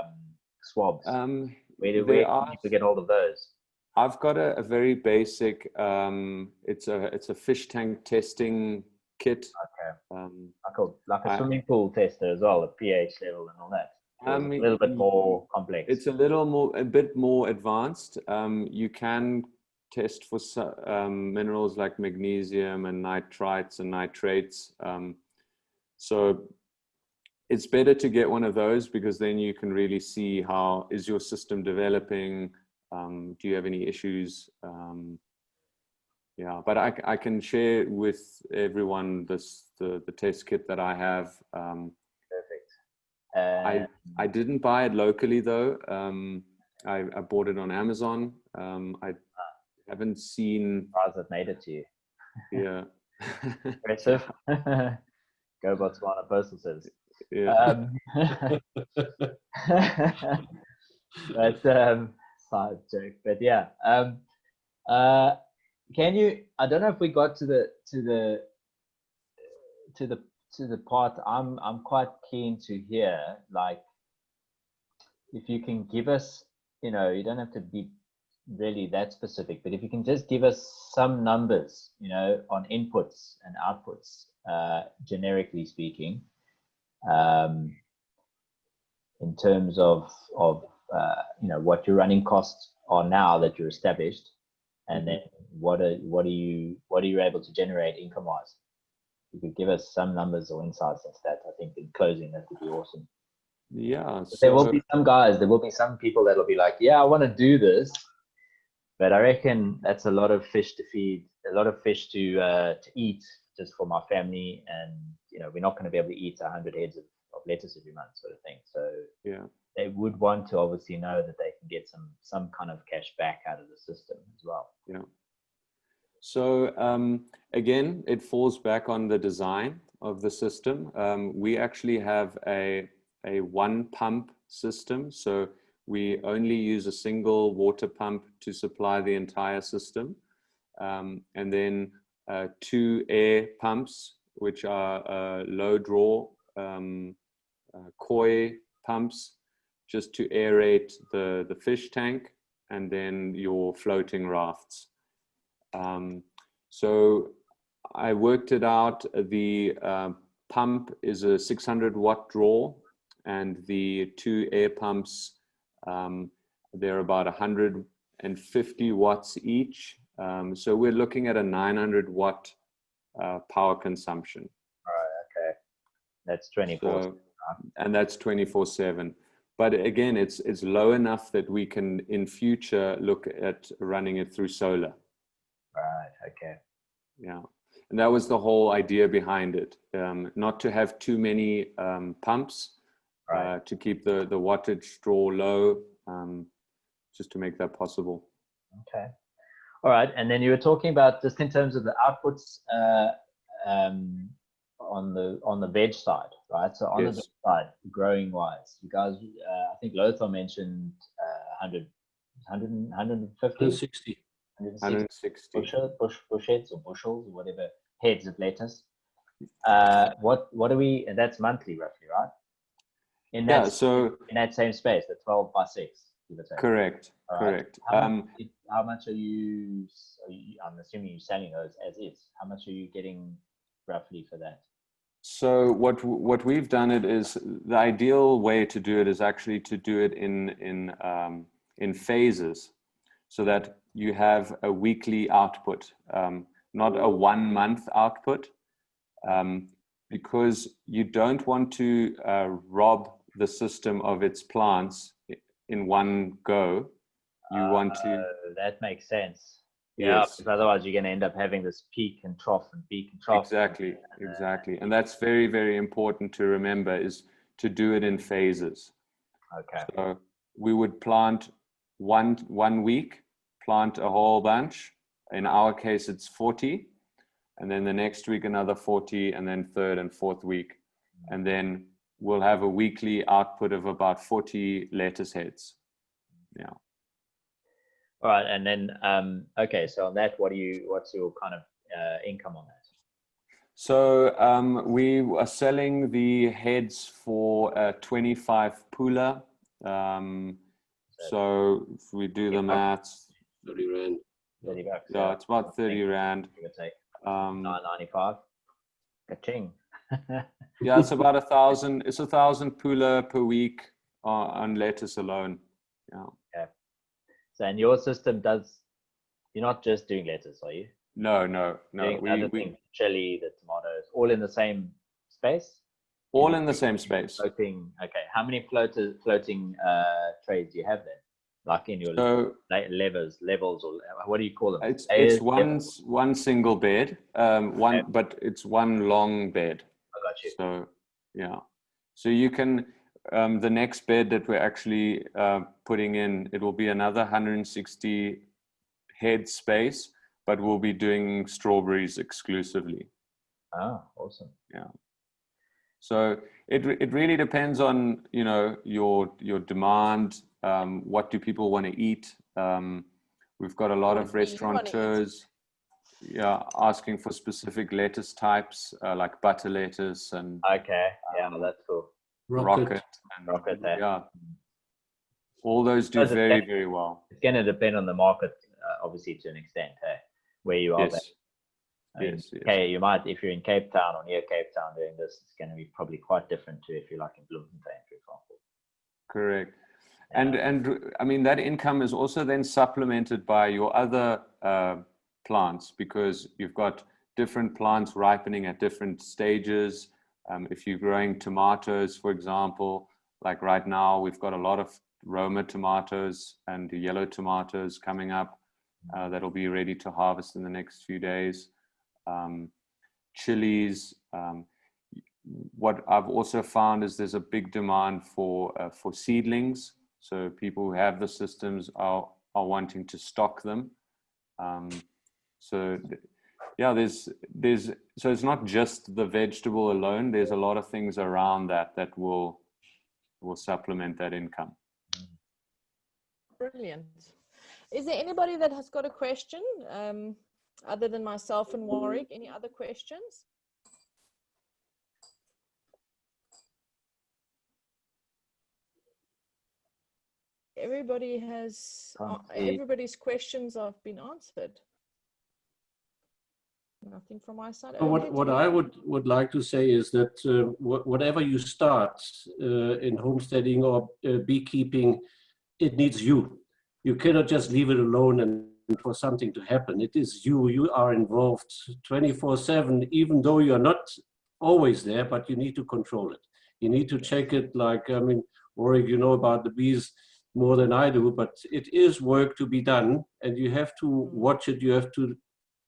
swabs. Where do people get hold of those? I've got a very basic. It's a fish tank testing kit. Okay. Like a swimming pool tester as well, a pH level and all that. A little bit more complex. It's a bit more advanced. You can test for minerals like magnesium and nitrites and nitrates. So it's better to get one of those because then you can really see how is your system developing. Do you have any issues? Yeah, but I can share with everyone the test kit that I have. Perfect. I didn't buy it locally though. I bought it on Amazon. I haven't seen. That made it to you. Yeah. Impressive. Go Botswana Postal Service. Yeah. But side joke. But yeah. Can you? I don't know if we got to the part. I'm quite keen to hear. Like, if you can give us, you don't have to be really that specific, but if you can just give us some numbers, on inputs and outputs, generically speaking, in terms of what your running costs are now that you're established, and then what are you able to generate income wise. You could give us some numbers or insights into that. I think in closing that would be awesome. Yeah. So, there will be some guys, there will be some people that'll be like, yeah, I want to do this, but I reckon that's a lot of fish to feed, a lot of fish to eat just for my family, and we're not going to be able to eat 100 heads of lettuce every month, sort of thing. So yeah, they would want to obviously know that they can get some kind of cash back out of the system as well. Yeah. So again, it falls back on the design of the system. We actually have a one pump system. So we only use a single water pump to supply the entire system. And then 2 air pumps, which are low draw koi pumps, just to aerate the fish tank, and then your floating rafts. So I worked it out. The pump is a 600 watt draw, and the 2 air pumps, they're about 150 watts each, So we're looking at a 900 watt power consumption. All right. Okay. That's 24. So, and that's 24/7. But again, it's low enough that we can in future look at running it through solar. Right. Okay. Yeah. And that was the whole idea behind it. Not to have too many pumps, Right. to keep the wattage draw low, just to make that possible. Okay. All right. And then you were talking about just in terms of the outputs on the veg side, right? So on the Yes. veg side, growing wise, you guys, I think Lothar mentioned 100, 150, 160. 160 160. bushheads or bushels or whatever heads of lettuce. What do we? And that's monthly, roughly, right? In that, Yeah. So in that same space, the 12 by 6. Give or take. correct. All right. Correct. How much are you? I'm assuming you're selling those as is. How much are you getting roughly for that? So what we've done it is the ideal way to do it is actually to do it in phases, so that you have a weekly output, not a 1 month output, because you don't want to rob the system of its plants in one go. You want to. That makes sense. Yeah, Yes. because otherwise you're going to end up having this peak and trough and peak and trough. Exactly, exactly. And that's very, very important to remember, is to do it in phases. Okay. So we would plant one week, plant a whole bunch. In our case, it's 40. And then the next week, another 40, and then third and fourth week. And then we'll have a weekly output of about 40 lettuce heads. Yeah. All right. And then, okay. So on that, what's your kind of income on that? So we are selling the heads for 25 pula. So if we do the maths, 30 Rand. 30 bucks. yeah, it's about 30 Rand. Give or take. Um, $9.95. Ka-ching. yeah, it's about 1,000. It's 1,000 pula per week on lettuce alone. Yeah. Okay. So, and your system you're not just doing lettuce, are you? No. Doing other things, chili, the tomatoes, all in the same space? All in the same space. Floating. Okay. How many floating trays do you have then? Like in your levels, or what do you call them? It's one single bed, but it's one long bed. I got you. So yeah, so you can the next bed that we're actually putting in, it will be another 160 head space, but we'll be doing strawberries exclusively. Oh, awesome. Yeah. So it really depends on, you know, your demand. What do people want to eat? We've got a lot of restaurateurs, yeah, asking for specific lettuce types, like butter lettuce and okay, yeah, that's cool. rocket yeah, all those do very well. It's going to depend on the market, obviously, to an extent, hey, where you are. Yes. Yes. Okay, you might, if you're in Cape Town or near Cape Town doing this, it's going to be probably quite different to if you're like in Bloemfontein, for example. Correct. And I mean, that income is also then supplemented by your other plants, because you've got different plants ripening at different stages. If you're growing tomatoes, for example, like right now, we've got a lot of Roma tomatoes and yellow tomatoes coming up that'll be ready to harvest in the next few days. Chilies. What I've also found is there's a big demand for seedlings. So people who have the systems are wanting to stock them. So yeah, so it's not just the vegetable alone. There's a lot of things around that will supplement that income. Brilliant. Is there anybody that has got a question other than myself and Warwick? Any other questions? Everybody's questions have been answered. Nothing from my side. What I would like to say is that whatever you start in homesteading or beekeeping, it needs you. You cannot just leave it alone and for something to happen. It is you. You are involved 24/7, even though you're not always there, but you need to control it. You need to check it. Like, I mean, Warwick, you know about the bees more than I do, but it is work to be done, and you have to watch it. You have to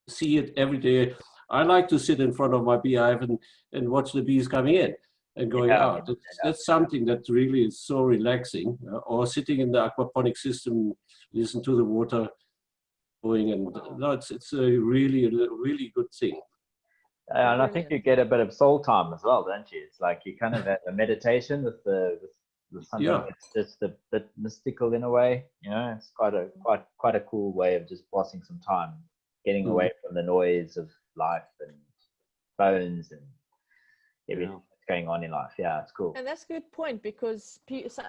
see it every day. I like to sit in front of my beehive and watch the bees coming in and going out. That's something that really is so relaxing. Or sitting in the aquaponic system, listen to the water going, and no, it's a really good thing. And I think you get a bit of soul time as well, don't you? It's like you kind of have a meditation with something that's just a bit mystical in a way. You know, it's quite a cool way of just passing some time, getting away from the noise of life and phones and everything that's going on in life. Yeah, it's cool. And that's a good point, because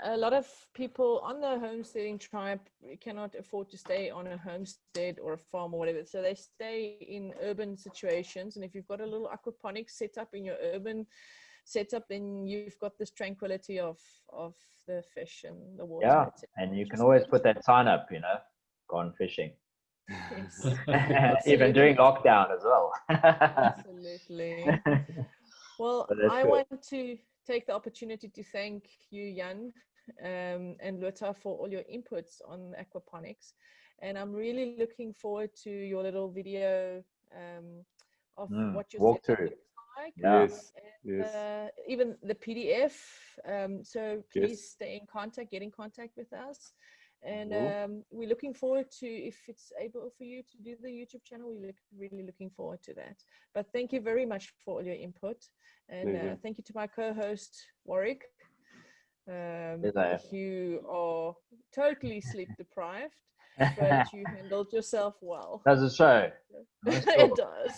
a lot of people on the homesteading tribe cannot afford to stay on a homestead or a farm or whatever. So they stay in urban situations. And if you've got a little aquaponics set up in your urban setup, then you've got this tranquility of the fish and the water. Yeah, and you can always put that sign up, you know, gone fishing. Yes. Even during lockdown as well. Absolutely. Well, I good. want to take the opportunity to thank you, Jan, and Lotta, for all your inputs on aquaponics. And I'm really looking forward to your little video of what your walk setup through. looks like. Yes. And, Yes. even the PDF. So please Yes. stay in contact, get in contact with us. And we're looking forward to, if it's able for you to do the YouTube channel, we're really looking forward to that. But thank you very much for all your input. And thank you to my co-host, Warwick. You are totally sleep deprived, but you handled yourself well. Does it show? It does.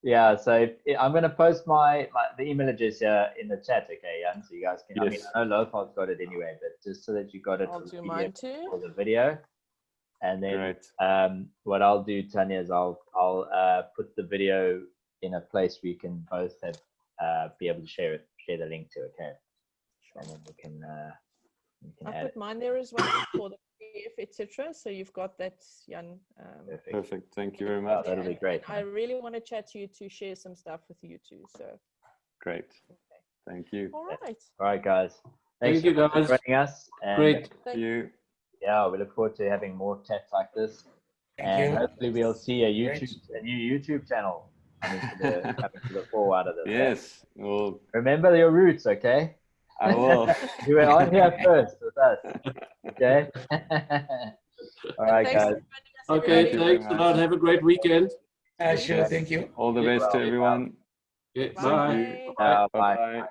Yeah, so I'm going to post the email address here in the chat, okay, Jan? So you guys can, I mean, I know Lothar's got it anyway, but just so that you got it I'll do mine too. for the video. And then what I'll do, Tanya, is I'll put the video in a place where you can both be able to share the link to, okay? And then we can I'll put mine there as well for the PDF, etc. So you've got that, Jan. Perfect. Thank you very much. That'll be great. I really want to chat to you to share some stuff with you too. So great. Thank you. All right, guys. Thank you, guys, for joining us. And great. Thank you. Yeah, we look forward to having more chats like this. And hopefully we'll see a new YouTube channel coming to the fore out of this. Yes. Well, remember your roots, okay? I will. You were on here first with us. Okay? All right, guys. Okay, thanks a lot. Have a great weekend. Sure, thank you. All the best to everyone. Okay, Bye. bye. Bye.